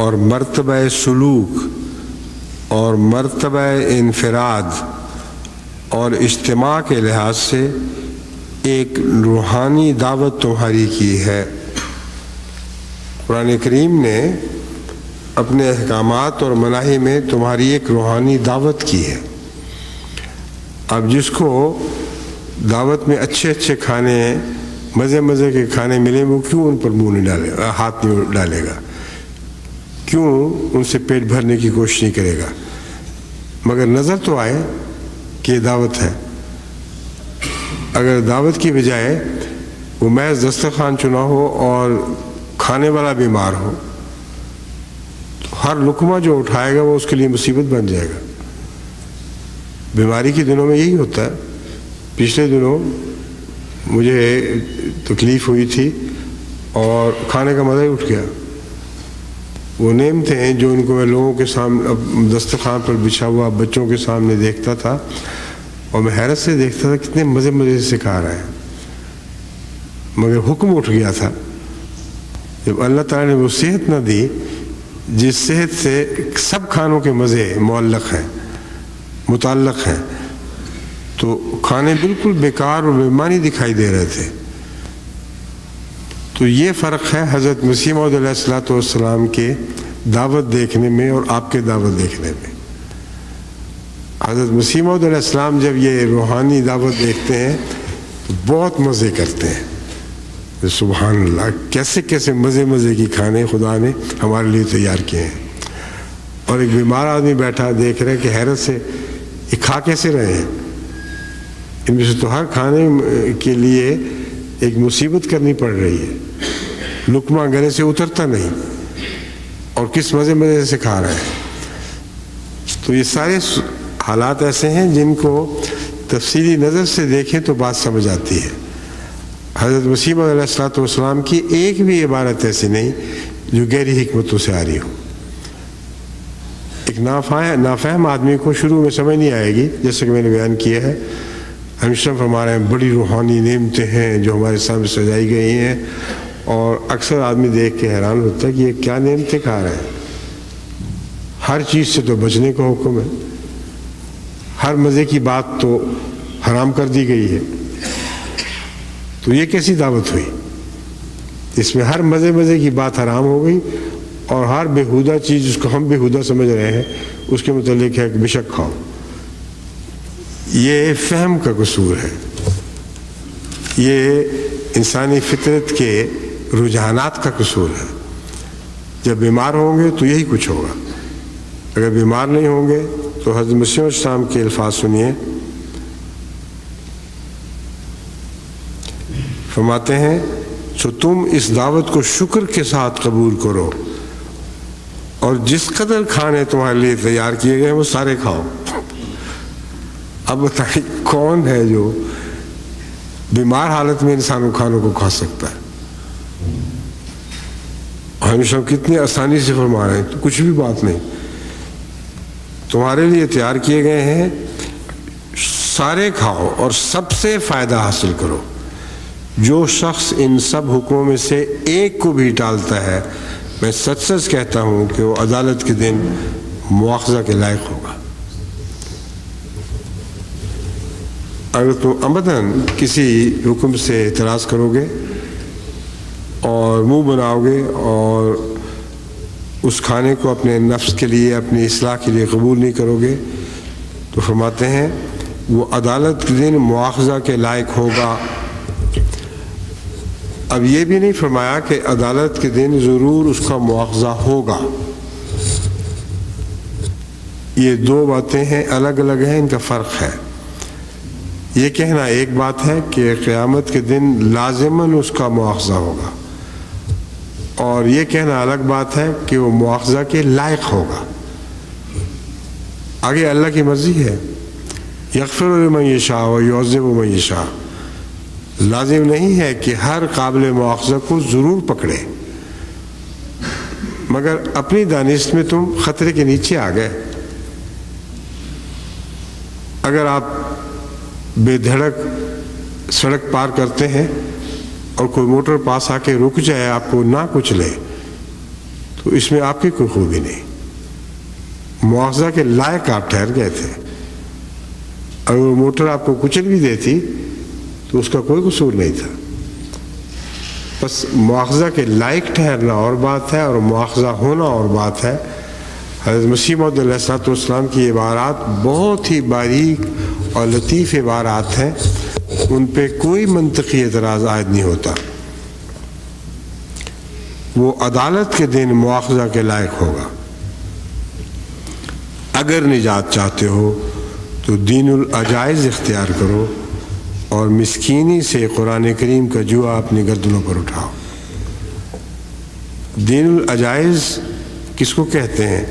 اور مرتبہ سلوک اور مرتبہ انفراد اور اجتماع کے لحاظ سے ایک روحانی دعوت تمہاری کی ہے۔ قرآن کریم نے اپنے احکامات اور مناہی میں تمہاری ایک روحانی دعوت کی ہے۔ اب جس کو دعوت میں اچھے اچھے کھانے، مزے مزے کے کھانے ملیں، وہ کیوں ان پر منہ نہیں ڈالے گا، ہاتھ نہیں ڈالے گا، کیوں ان سے پیٹ بھرنے کی کوشش نہیں کرے گا؟ مگر نظر تو آئے کہ دعوت ہے۔ اگر دعوت کی بجائے وہ محض دسترخوان چنا ہو اور کھانے والا بیمار ہو تو ہر لقمہ جو اٹھائے گا وہ اس کے لیے مصیبت بن جائے گا۔ بیماری کے دنوں میں یہی ہوتا ہے۔ پچھلے دنوں مجھے تکلیف ہوئی تھی اور کھانے کا مزہ ہی اٹھ گیا۔ وہ نعمتیں ہیں جو ان کو میں لوگوں کے سامنے دسترخوان پر بچھا ہوا بچوں کے سامنے دیکھتا تھا، اور میں حیرت سے دیکھتا تھا کتنے مزے مزے سے سکھا رہا ہے، مگر حکم اٹھ گیا تھا جب اللہ تعالیٰ نے وہ صحت نہ دی جس صحت سے سب کھانوں کے مزے معلق ہیں، متعلق ہیں، تو کھانے بالکل بیکار اور بے معنی دکھائی دے رہے تھے۔ تو یہ فرق ہے حضرت مسیح موعود علیہ السلام کے دعوت دیکھنے میں اور آپ کے دعوت دیکھنے میں۔ حضرت مسیح موعود علیہ السلام جب یہ روحانی دعوت دیکھتے ہیں تو بہت مزے کرتے ہیں۔ سبحان اللہ، کیسے کیسے مزے مزے کی کھانے خدا نے ہمارے لیے تیار کیے ہیں۔ اور ایک بیمار آدمی بیٹھا دیکھ رہے ہیں کہ حیرت سے یہ کھا کیسے رہے ہیں، ان میں سے تو ہر کھانے کے لیے ایک مصیبت کرنی پڑ رہی ہے، لقمہ گلے سے اترتا نہیں، اور کس مزے مزے سے کھا رہے ہیں۔ تو یہ سارے حالات ایسے ہیں جن کو تفصیلی نظر سے دیکھیں تو بات سمجھ آتی ہے. حضرت مسیح موعود علیہ الصلوۃ والسلام کی ایک بھی عبارت ایسی نہیں جو گہری حکمتوں سے آ رہی ہو. ایک نافہم آدمی کو شروع میں سمجھ نہیں آئے گی، جیسے کہ میں نے بیان کیا ہے. ہمیشہ فرما رہے ہیں بڑی روحانی نعمتیں ہیں جو ہمارے سامنے سجائی گئی ہیں، اور اکثر آدمی دیکھ کے حیران ہوتا ہے کہ یہ کیا نعمتیں کھا رہے ہیں. ہر چیز سے تو بچنے کا حکم ہے، ہر مزے کی بات تو حرام کر دی گئی ہے. تو یہ کیسی دعوت ہوئی؟ اس میں ہر مزے کی بات حرام ہو گئی، اور ہر بےہودہ چیز جس کو ہم بےہودہ سمجھ رہے ہیں اس کے متعلق ہے کہ بے شک کھاؤ. یہ فہم کا قصور ہے، یہ انسانی فطرت کے رجحانات کا قصور ہے. جب بیمار ہوں گے تو یہی کچھ ہوگا، اگر بیمار نہیں ہوں گے تو حضرت مسیح السلام کے الفاظ سنیے. فرماتے ہیں تو تم اس دعوت کو شکر کے ساتھ قبول کرو، اور جس قدر کھانے تمہارے لیے تیار کیے گئے وہ سارے کھاؤ. اب بتائیں کون ہے جو بیمار حالت میں انسانوں کھانوں کو کھا سکتا ہے؟ ہمیشہ کتنی آسانی سے فرما رہے ہیں، تو کچھ بھی بات نہیں، تمہارے لیے تیار کیے گئے ہیں، سارے کھاؤ اور سب سے فائدہ حاصل کرو. جو شخص ان سب حکموں میں سے ایک کو بھی ٹالتا ہے، میں سچ سچ کہتا ہوں کہ وہ عدالت کے دن مواخذہ کے لائق ہوگا. اگر تم عمداً کسی حکم سے اعتراض کرو گے اور منہ بناؤ گے اور اس کھانے کو اپنے نفس کے لیے، اپنی اصلاح کے لیے قبول نہیں کرو گے، تو فرماتے ہیں وہ عدالت کے دن مواخذہ کے لائق ہوگا. اب یہ بھی نہیں فرمایا کہ عدالت کے دن ضرور اس کا مواخذہ ہوگا. یہ دو باتیں ہیں، الگ الگ ہیں، ان کا فرق ہے. یہ کہنا ایک بات ہے کہ قیامت کے دن لازماً اس کا مواخذہ ہوگا، اور یہ کہنا الگ بات ہے کہ وہ مواخذہ کے لائق ہوگا. آگے اللہ کی مرضی ہے، یغفر لمن یشاء و یعذب من یشاء. لازم نہیں ہے کہ ہر قابل مواخذہ کو ضرور پکڑے، مگر اپنی دانست میں تم خطرے کے نیچے آ گئے. اگر آپ بے دھڑک سڑک پار کرتے ہیں اور کوئی موٹر پاس آ کے رک جائے، آپ کو نہ کچلے، تو اس میں آپ کی کوئی خوبی نہیں، مواخذہ کے لائق آپ ٹھہر گئے تھے. اگر وہ موٹر آپ کو کچل بھی دیتی تو اس کا کوئی قصور نہیں تھا. بس مواخذہ کے لائق ٹھہرنا اور بات ہے، اور مواخذہ ہونا اور بات ہے. حضرت مسیح موعود علیہ الصلوۃ والسلام کی عبارات بہت ہی باریک اور لطیف عبارات ہیں، ان پہ کوئی منطقی اعتراض عائد نہیں ہوتا. وہ عدالت کے دن مواخذہ کے لائق ہوگا. اگر نجات چاہتے ہو تو دین العجائز اختیار کرو، اور مسکینی سے قرآن کریم کا جوا اپنی گردنوں پر اٹھاؤ. دین العجائز کس کو کہتے ہیں؟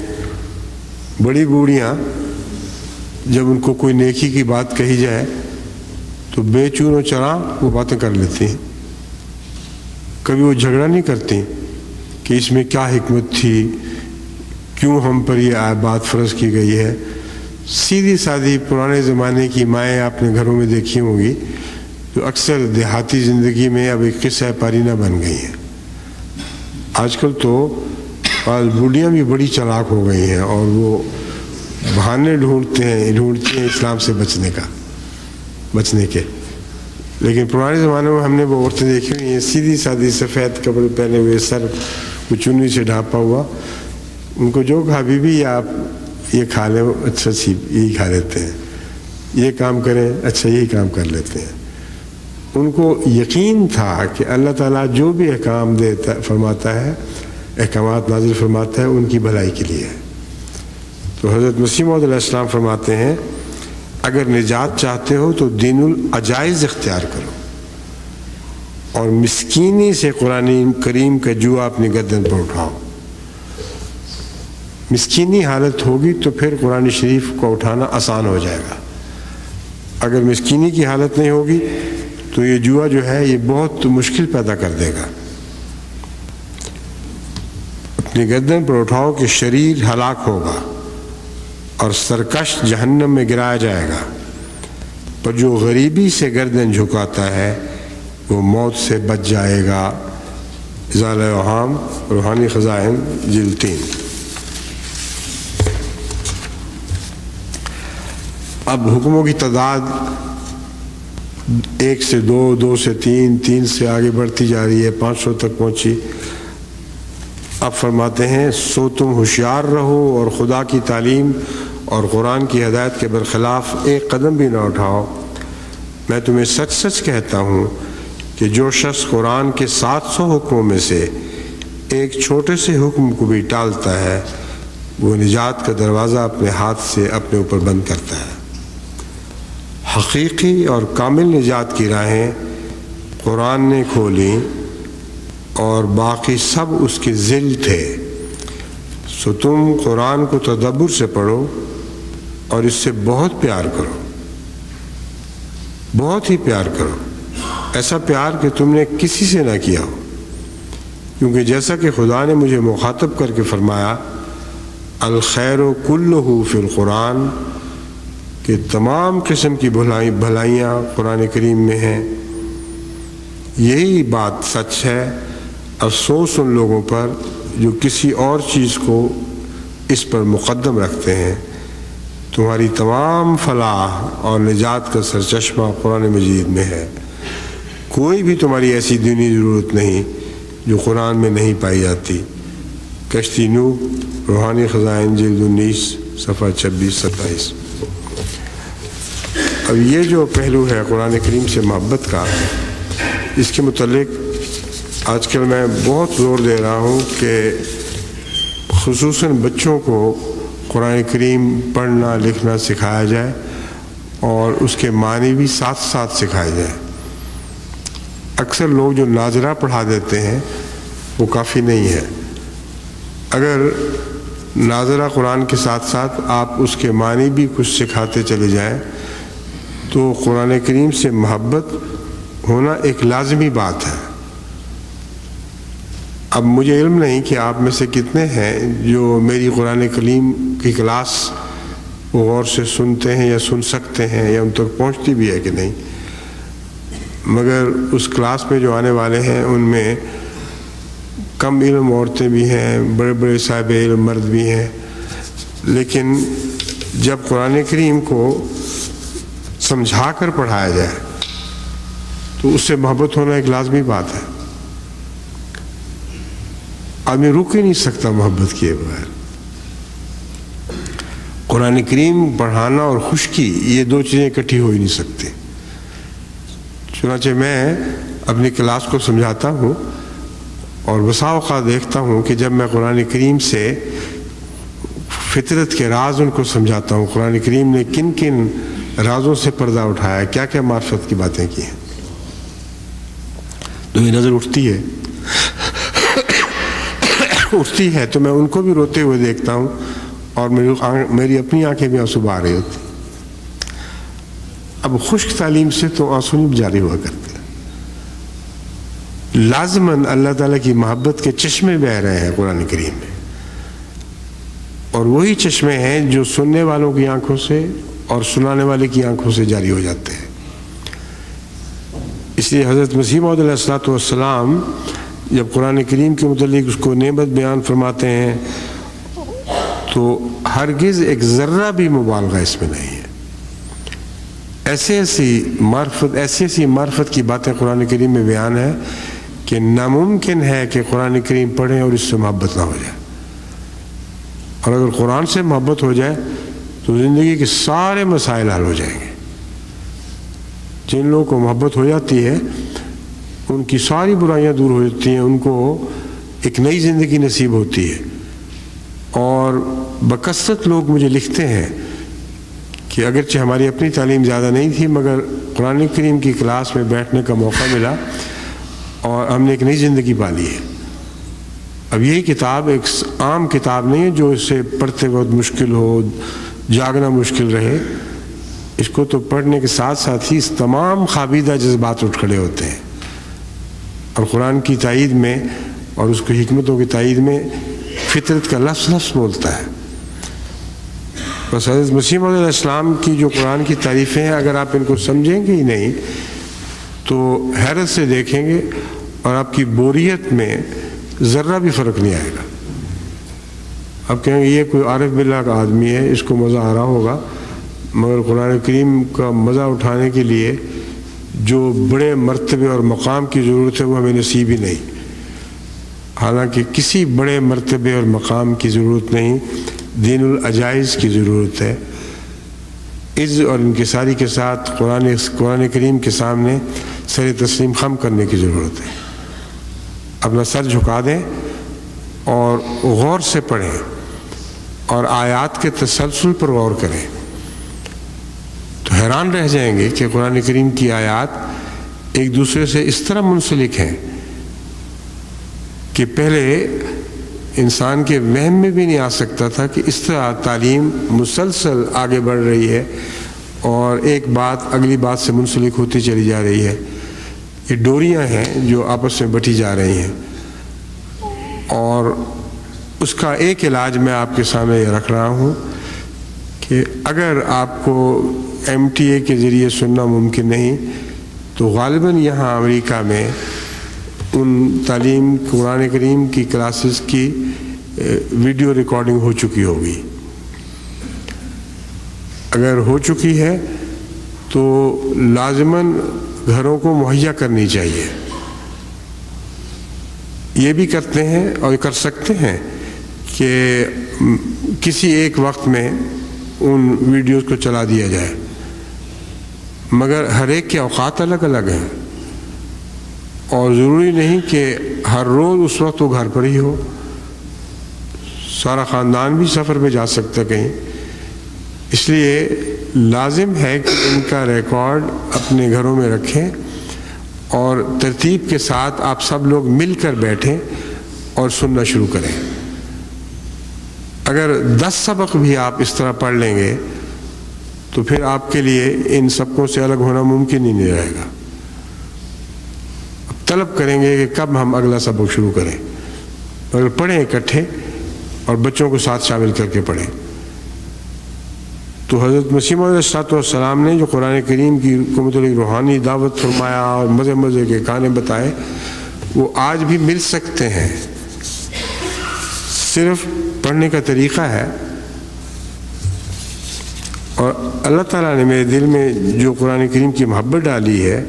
بڑی بوڑھیاں جب ان کو کوئی نیکی کی بات کہی جائے تو بے چون و چرا وہ باتیں کر لیتی ہیں. کبھی وہ جھگڑا نہیں کرتی کہ اس میں کیا حکمت تھی، کیوں ہم پر یہ بات فرض کی گئی ہے. سیدھی سادھی پرانے زمانے کی مائیں آپ نے گھروں میں دیکھی ہوں گی، جو اکثر دیہاتی زندگی میں اب ایک قصہ پارینہ بن گئی ہیں. آج کل تو بوڑھیاں بھی بڑی چالاک ہو گئی ہیں، اور وہ بہانے ڈھونڈتی ہیں اسلام سے بچنے کے. لیکن پرانے زمانے میں ہم نے وہ عورتیں دیکھی ہوئی ہیں، سیدھی سادھی سفید کپڑے پہنے ہوئے، سر کو چننی سے ڈھانپا ہوا. ان کو جو کہا بی بی آپ یہ کھا لیں، اچھا سی یہی کھا لیتے ہیں، یہ کام کریں، اچھا یہی کام کر لیتے ہیں. ان کو یقین تھا کہ اللہ تعالیٰ جو بھی احکام فرماتا ہے، احکامات نازل فرماتا ہے، ان کی بھلائی کے لیے ہے. تو حضرت مسیح موعود علیہ السلام فرماتے ہیں اگر نجات چاہتے ہو تو دین العجائز اختیار کرو، اور مسکینی سے قرآن کریم کا جوا اپنی گردن پر اٹھاؤ. مسکینی حالت ہوگی تو پھر قرآن شریف کو اٹھانا آسان ہو جائے گا. اگر مسکینی کی حالت نہیں ہوگی تو یہ جوا جو ہے یہ بہت مشکل پیدا کر دے گا. اپنی گردن پر اٹھاؤ کہ شریر ہلاک ہوگا اور سرکش جہنم میں گرایا جائے گا، پر جو غریبی سے گردن جھکاتا ہے وہ موت سے بچ جائے گا. ازالہ اوہام، روحانی خزائن، جلد 3. اب حکموں کی تعداد 1 سے 2، 2 سے 3، 3 سے آگے بڑھتی جا رہی ہے، 500 تک پہنچی. اب فرماتے ہیں سو تم ہوشیار رہو اور خدا کی تعلیم اور قرآن کی ہدایت کے برخلاف ایک قدم بھی نہ اٹھاؤ. میں تمہیں سچ سچ کہتا ہوں کہ جو شخص قرآن کے 700 حکموں میں سے ایک چھوٹے سے حکم کو بھی ٹالتا ہے وہ نجات کا دروازہ اپنے ہاتھ سے اپنے اوپر بند کرتا ہے. حقیقی اور کامل نجات کی راہیں قرآن نے کھولیں اور باقی سب اس کے ذل تھے. سو تم قرآن کو تدبر سے پڑھو اور اس سے بہت پیار کرو، بہت ہی پیار کرو، ایسا پیار کہ تم نے کسی سے نہ کیا ہو. کیونکہ جیسا کہ خدا نے مجھے مخاطب کر کے فرمایا الخیر کلہ فی القرآن، کہ تمام قسم کی بھلائیاں قرآن کریم میں ہیں. یہی بات سچ ہے. افسوس ان لوگوں پر جو کسی اور چیز کو اس پر مقدم رکھتے ہیں. تمہاری تمام فلاح اور نجات کا سرچشمہ قرآن مجید میں ہے. کوئی بھی تمہاری ایسی دینی ضرورت نہیں جو قرآن میں نہیں پائی جاتی. کشتی نوح، روحانی خزائن، جلد 19، صفحہ 26-27. اب یہ جو پہلو ہے قرآن کریم سے محبت کا، اس کے متعلق آج کل میں بہت زور دے رہا ہوں کہ خصوصاً بچوں کو قرآن کریم پڑھنا لکھنا سکھایا جائے اور اس کے معنی بھی ساتھ ساتھ سکھائے جائیں. اکثر لوگ جو ناظرہ پڑھا دیتے ہیں وہ کافی نہیں ہے. اگر ناظرہ قرآن کے ساتھ ساتھ آپ اس کے معنی بھی کچھ سکھاتے چلے جائیں تو قرآن کریم سے محبت ہونا ایک لازمی بات ہے. اب مجھے علم نہیں کہ آپ میں سے کتنے ہیں جو میری قرآن کریم کی کلاس غور سے سنتے ہیں یا سن سکتے ہیں یا ان تک پہنچتی بھی ہے کہ نہیں، مگر اس کلاس میں جو آنے والے ہیں ان میں کم علم عورتیں بھی ہیں، بڑے بڑے صاحب علم مرد بھی ہیں. لیکن جب قرآن کریم کو سمجھا کر پڑھایا جائے تو اس سے محبت ہونا ایک لازمی بات ہے. آدمی رک ہی نہیں سکتا محبت کیے بغیر. قرآن کریم پڑھانا اور خشکی یہ دو چیزیں اکٹھی ہو ہی نہیں سکتی. چنانچہ میں اپنی کلاس کو سمجھاتا ہوں اور بسا اوقات دیکھتا ہوں کہ جب میں قرآن کریم سے فطرت کے راز ان کو سمجھاتا ہوں، قرآن کریم نے کن کن رازوں سے پردہ اٹھایا، کیا کیا معرفت کی باتیں کی ہیں، تو یہ نظر اٹھتی ہے تو میں ان کو بھی روتے ہوئے دیکھتا ہوں اور میری اپنی آنکھیں بھی آنسو بہا رہی ہوتی. اب خشک تعلیم سے تو آنسو نہیں جاری ہوا کرتے. لازماً اللہ تعالیٰ کی محبت کے چشمے بہہ رہے ہیں قرآن کریم میں، اور وہی چشمے ہیں جو سننے والوں کی آنکھوں سے اور سنانے والے کی آنکھوں سے جاری ہو جاتے ہیں. اس لیے حضرت مسیح موعود علیہ الصلوۃ والسلام جب قرآن کریم کے متعلق اس کو نعمت بیان فرماتے ہیں تو ہرگز ایک ذرہ بھی مبالغہ اس میں نہیں ہے. ایسی معرفت کی باتیں قرآن کریم میں بیان ہے کہ ناممکن ہے کہ قرآن کریم پڑھیں اور اس سے محبت نہ ہو جائے. اور اگر قرآن سے محبت ہو جائے تو زندگی کے سارے مسائل حل ہو جائیں گے. جن لوگوں کو محبت ہو جاتی ہے ان کی ساری برائیاں دور ہو جاتی ہیں، ان کو ایک نئی زندگی نصیب ہوتی ہے. اور بکثرت لوگ مجھے لکھتے ہیں کہ اگرچہ ہماری اپنی تعلیم زیادہ نہیں تھی مگر قرآن کریم کی کلاس میں بیٹھنے کا موقع ملا اور ہم نے ایک نئی زندگی پالی ہے. اب یہی کتاب ایک عام کتاب نہیں ہے جو اسے پڑھتے وقت مشکل ہو، جاگنا مشکل رہے. اس کو تو پڑھنے کے ساتھ ساتھ ہی تمام خوابیدہ جذبات اٹھ کھڑے ہوتے ہیں، اور قرآن کی تائید میں اور اس کی حکمتوں کی تائید میں فطرت کا لفظ لفظ بولتا ہے. بس حضرت مسیح موعود علیہ السلام کی جو قرآن کی تعریفیں ہیں، اگر آپ ان کو سمجھیں گے ہی نہیں تو حیرت سے دیکھیں گے، اور آپ کی بوریت میں ذرہ بھی فرق نہیں آئے گا. آپ کہیں گے یہ کوئی عارف باللہ کا آدمی ہے، اس کو مزہ آ رہا ہوگا، مگر قرآن کریم کا مزہ اٹھانے کے لیے جو بڑے مرتبے اور مقام کی ضرورت ہے وہ ہمیں نصیب ہی نہیں. حالانکہ کسی بڑے مرتبے اور مقام کی ضرورت نہیں، دین العجائز کی ضرورت ہے. عز اور انکساری کے ساتھ قرآن کریم کے سامنے سر تسلیم خم کرنے کی ضرورت ہے. اپنا سر جھکا دیں اور غور سے پڑھیں اور آیات کے تسلسل پر غور کریں تو حیران رہ جائیں گے کہ قرآن کریم کی آیات ایک دوسرے سے اس طرح منسلک ہیں کہ پہلے انسان کے وہم میں بھی نہیں آ سکتا تھا کہ اس طرح تعلیم مسلسل آگے بڑھ رہی ہے اور ایک بات اگلی بات سے منسلک ہوتی چلی جا رہی ہے. یہ ڈوریاں ہیں جو آپس میں بٹھی جا رہی ہیں، اور اس کا ایک علاج میں آپ کے سامنے یہ رکھ رہا ہوں کہ اگر آپ کو MTA کے ذریعے سننا ممکن نہیں تو غالباً یہاں امریکہ میں ان تعلیم قرآن کریم کی کلاسز کی ویڈیو ریکارڈنگ ہو چکی ہوگی. اگر ہو چکی ہے تو لازماً گھروں کو مہیا کرنی چاہیے. یہ بھی کرتے ہیں اور کر سکتے ہیں کہ کسی ایک وقت میں ان ویڈیوز کو چلا دیا جائے، مگر ہر ایک کے اوقات الگ الگ ہیں اور ضروری نہیں کہ ہر روز اس وقت وہ گھر پر ہی ہو. سارا خاندان بھی سفر پہ جا سکتا ہے کہیں، اس لیے لازم ہے کہ ان کا ریکارڈ اپنے گھروں میں رکھیں اور ترتیب کے ساتھ آپ سب لوگ مل کر بیٹھیں اور سننا شروع کریں. اگر 10 سبق بھی آپ اس طرح پڑھ لیں گے تو پھر آپ کے لیے ان سبقوں سے الگ ہونا ممکن ہی نہیں رہے گا. اب طلب کریں گے کہ کب ہم اگلا سبق شروع کریں، اگر پڑھیں اکٹھے اور بچوں کو ساتھ شامل کر کے پڑھیں. تو حضرت مسیح موعود علیہ السلام نے جو قرآن کریم کی متعلق روحانی دعوت فرمایا اور مزے مزے کے کہانی بتائے، وہ آج بھی مل سکتے ہیں. صرف پڑھنے کا طریقہ ہے. اور اللہ تعالیٰ نے میرے دل میں جو قرآن کریم کی محبت ڈالی ہے،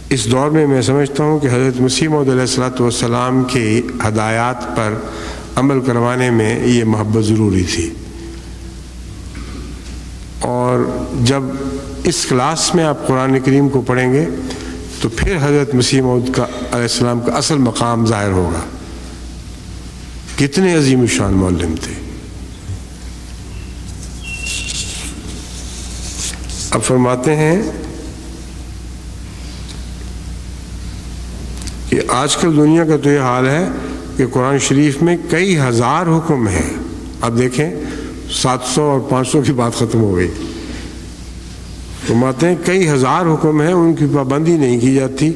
اس دور میں سمجھتا ہوں کہ حضرت مسیح موعود علیہ السلام کی ہدایات پر عمل کروانے میں یہ محبت ضروری تھی. اور جب اس کلاس میں آپ قرآن کریم کو پڑھیں گے تو پھر حضرت مسیح موعود علیہ السلام کا اصل مقام ظاہر ہوگا. کتنے عظیم الشان معلم تھے. اب فرماتے ہیں کہ آج کل دنیا کا تو یہ حال ہے کہ قرآن شریف میں کئی ہزار حکم ہیں. اب دیکھیں 700 اور 500 کی بات ختم ہو گئی. فرماتے ہیں کئی ہزار حکم ہیں، ان کی پابندی نہیں کی جاتی،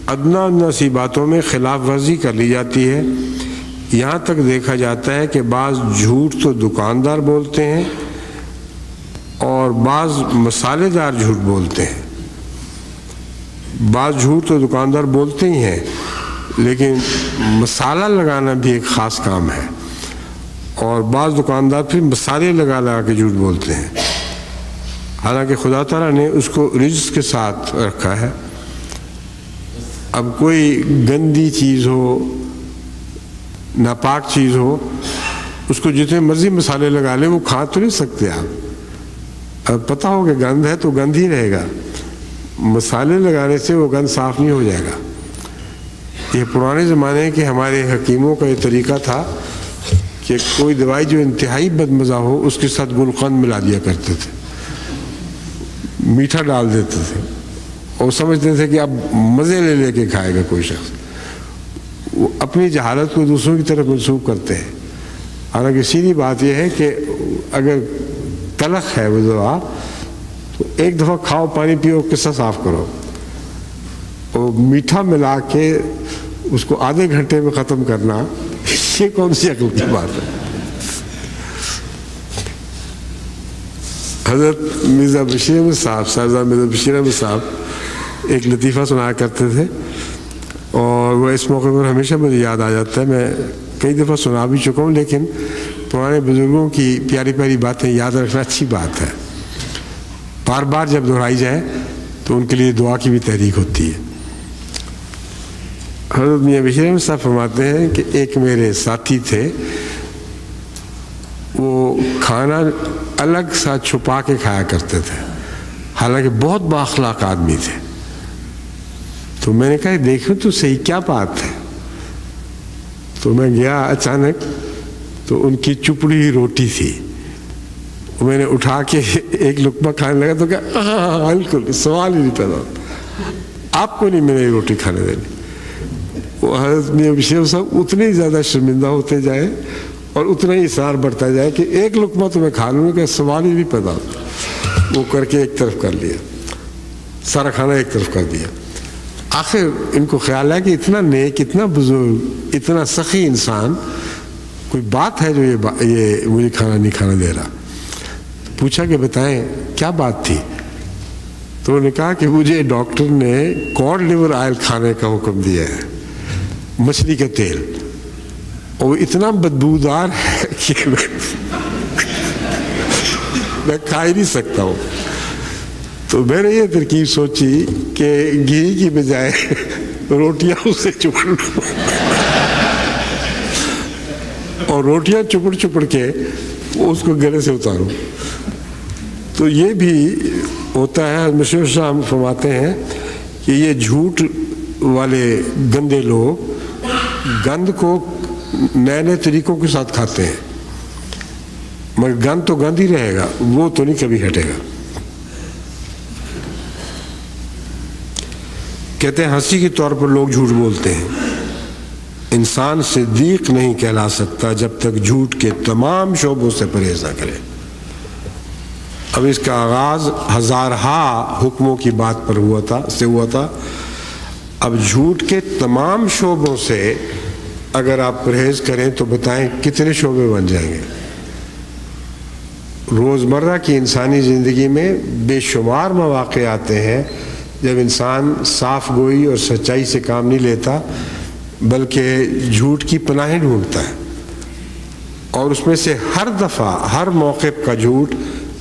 ادنا سی باتوں میں خلاف ورزی کر لی جاتی ہے. یہاں تک دیکھا جاتا ہے کہ بعض جھوٹ تو دکاندار بولتے ہیں اور بعض مسالے دار جھوٹ بولتے ہیں. بعض جھوٹ تو دکاندار بولتے ہی ہیں، لیکن مسالہ لگانا بھی ایک خاص کام ہے، اور بعض دکاندار پھر مسالے لگا کے جھوٹ بولتے ہیں. حالانکہ خدا تعالیٰ نے اس کو رزق کے ساتھ رکھا ہے. اب کوئی گندی چیز ہو، ناپاک چیز ہو، اس کو جتنے مرضی مسالے لگا لیں وہ کھا تو نہیں سکتے آپ. اب پتہ ہو کہ گند ہے تو گند ہی رہے گا، مسالے لگانے سے وہ گند صاف نہیں ہو جائے گا. یہ پرانے زمانے کے ہمارے حکیموں کا یہ طریقہ تھا کہ کوئی دوائی جو انتہائی بدمزہ ہو اس کے ساتھ گلقند ملا دیا کرتے تھے، میٹھا ڈال دیتے تھے اور سمجھتے تھے کہ اب مزے لے کے کھائے گا کوئی شخص. وہ اپنی جہالت کو دوسروں کی طرف منسوخ کرتے ہیں. حالانکہ سیدھی بات یہ ہے کہ اگر تلخ ہے وہ دوا تو ایک دفعہ کھاؤ، پانی پیو، قصہ صاف کرو. اور میٹھا ملا کے اس کو آدھے گھنٹے میں ختم کرنا، یہ کون سی عقل کی بات ہے؟ حضرت مرزا بشیر احمد صاحب، صاحبزادہ مرزا بشیر احمد صاحب ایک لطیفہ سنایا کرتے تھے، اور وہ اس موقع پر ہمیشہ مجھے یاد آ جاتا ہے. میں کئی دفعہ سنا بھی چکا ہوں، لیکن پرانے بزرگوں کی پیاری پیاری باتیں یاد رکھنا اچھی بات ہے. بار بار جب دہرائی جائے تو ان کے لیے دعا کی بھی تحریک ہوتی ہے. حضرت میاں بشیر احمد صاحب فرماتے ہیں کہ ایک میرے ساتھی تھے، وہ کھانا الگ سا چھپا کے کھایا کرتے تھے، حالانکہ بہت بااخلاق آدمی تھے. تو میں نے کہا دیکھو تو صحیح کیا بات ہے. تو میں گیا اچانک تو ان کی چپڑی ہی روٹی تھی. میں نے اٹھا کے ایک لقمہ کھانے لگا تو کہا ہاں بالکل، سوال ہی نہیں پیدا ہوتا، آپ کو نہیں میں نے یہ روٹی کھانے دینی. وہ حضرت میاں بشیر صاحب اتنے ہی زیادہ شرمندہ ہوتے جائے اور اتنا ہی اصرار بڑھتا جائے کہ ایک لقمہ تو میں کھا لوں گا، سوال ہی نہیں پیدا ہوتا. وہ کر کے ایک طرف کر لیا، سارا کھانا ایک طرف کر دیا. آخر ان کو خیال ہے کہ اتنا نیک، اتنا بزرگ، اتنا سخی انسان، کوئی بات ہے جو یہ مجھے کھانا نہیں کھانا دے رہا. پوچھا کہ بتائیں کیا بات تھی؟ تو انہوں نے کہا کہ مجھے ڈاکٹر نے کاڈ لیور آئل کھانے کا حکم دیا ہے، مچھلی کا تیل، اور اتنا بدبودار ہے کہ میں کھا ہی نہیں سکتا ہوں. تو میں نے یہ ترکیب سوچی کہ گھی کی بجائے روٹیاں اسے چپڑ لوں اور روٹیاں چپڑ چپڑ کے اس کو گلے سے اتاروں. تو یہ بھی ہوتا ہے. مشہور صاحب فرماتے ہیں کہ یہ جھوٹ والے گندے لوگ گند کو نئے نئے طریقوں کے ساتھ کھاتے ہیں، مگر گند تو گند ہی رہے گا، وہ تو نہیں کبھی ہٹے گا. کہتے ہیں ہنسی کے طور پر لوگ جھوٹ بولتے ہیں. انسان صدیق نہیں کہلا سکتا جب تک جھوٹ کے تمام شعبوں سے پرہیز نہ کرے. اب اس کا آغاز ہزارہا حکموں کی بات پر ہوا تھا. اب جھوٹ کے تمام شعبوں سے اگر آپ پرہیز کریں تو بتائیں کتنے شعبے بن جائیں گے. روزمرہ کی انسانی زندگی میں بے شمار مواقع آتے ہیں جب انسان صاف گوئی اور سچائی سے کام نہیں لیتا بلکہ جھوٹ کی پناہیں ڈھونڈتا ہے، اور اس میں سے ہر دفعہ ہر موقع کا جھوٹ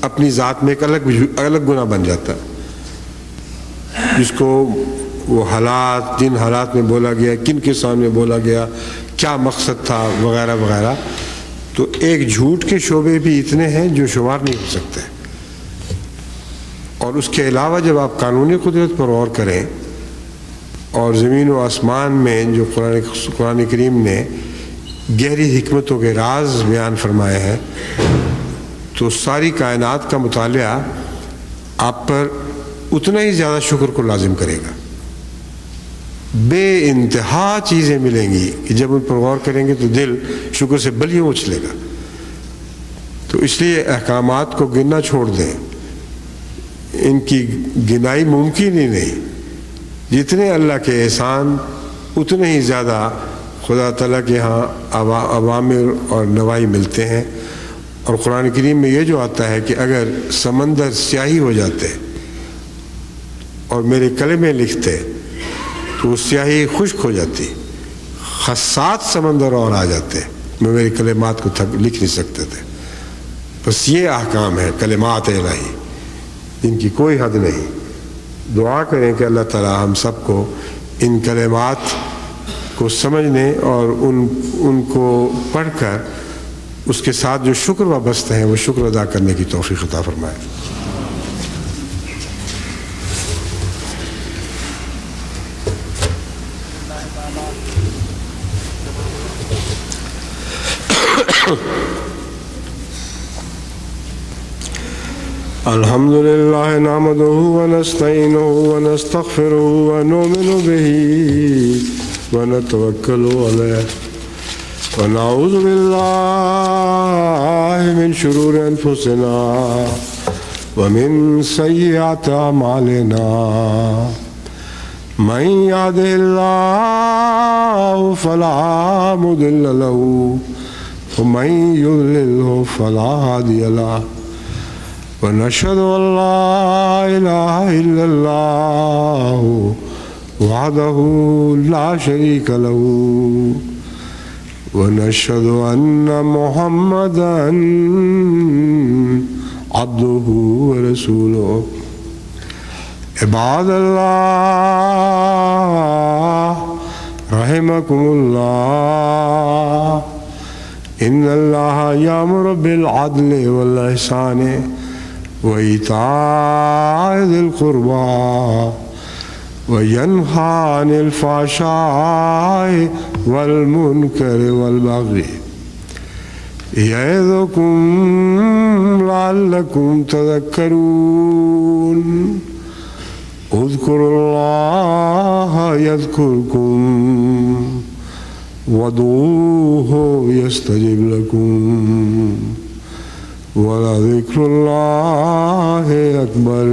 اپنی ذات میں ایک الگ گناہ بن جاتا ہے، جس کو وہ حالات، جن حالات میں بولا گیا، کن کے سامنے بولا گیا، کیا مقصد تھا، وغیرہ وغیرہ. تو ایک جھوٹ کے شعبے بھی اتنے ہیں جو شمار نہیں ہو سکتے. اور اس کے علاوہ جب آپ قانونی قدرت پر غور کریں اور زمین و آسمان میں جو قرآن کریم نے گہری حکمتوں کے راز بیان فرمائے ہیں، تو ساری کائنات کا مطالعہ آپ پر اتنا ہی زیادہ شکر کو لازم کرے گا. بے انتہا چیزیں ملیں گی کہ جب ان پر غور کریں گے تو دل شکر سے بلیوں اچھلے گا. تو اس لیے احکامات کو گننا چھوڑ دیں، ان کی گنائی ممکن ہی نہیں. جتنے اللہ کے احسان اتنے ہی زیادہ خدا تعالیٰ کے ہاں اوامر اور نواہی ملتے ہیں. اور قرآن کریم میں یہ جو آتا ہے کہ اگر سمندر سیاہی ہو جاتے اور میرے کلمے لکھتے تو سیاہی خشک ہو جاتی، 7 سمندر اور آ جاتے، میں میرے کلمات کو لکھ نہیں سکتے تھے. بس یہ احکام ہے کلمات الہی، ان کی کوئی حد نہیں. دعا کریں کہ اللہ تعالی ہم سب کو ان کلمات کو سمجھنے اور ان کو پڑھ کر اس کے ساتھ جو شکر وابستہ ہیں وہ شکر ادا کرنے کی توفیق عطا فرمائے. الحمد لله نحمده ونستعينه ونستغفره ونؤمن به ونتوكل عليه ونعوذ بالله من شرور أنفسنا ومن سيئات أعمالنا من يهده الله فلا مضل له ومن يضلله فلا هادي له ونشهد أن لا إله إلا الله وحده لا شريك له ونشهد أن محمدا عبده ورسوله عباد الله رحمكم الله إن الله يأمر بالعدل والإحسان وإيتاء ذي القربى وينهى عن الفحشاء والمنكر والبغي يعظكم لعلكم تذكرون اذكروا الله يذكركم وادعوه يستجب لكم ولذكر الله أكبر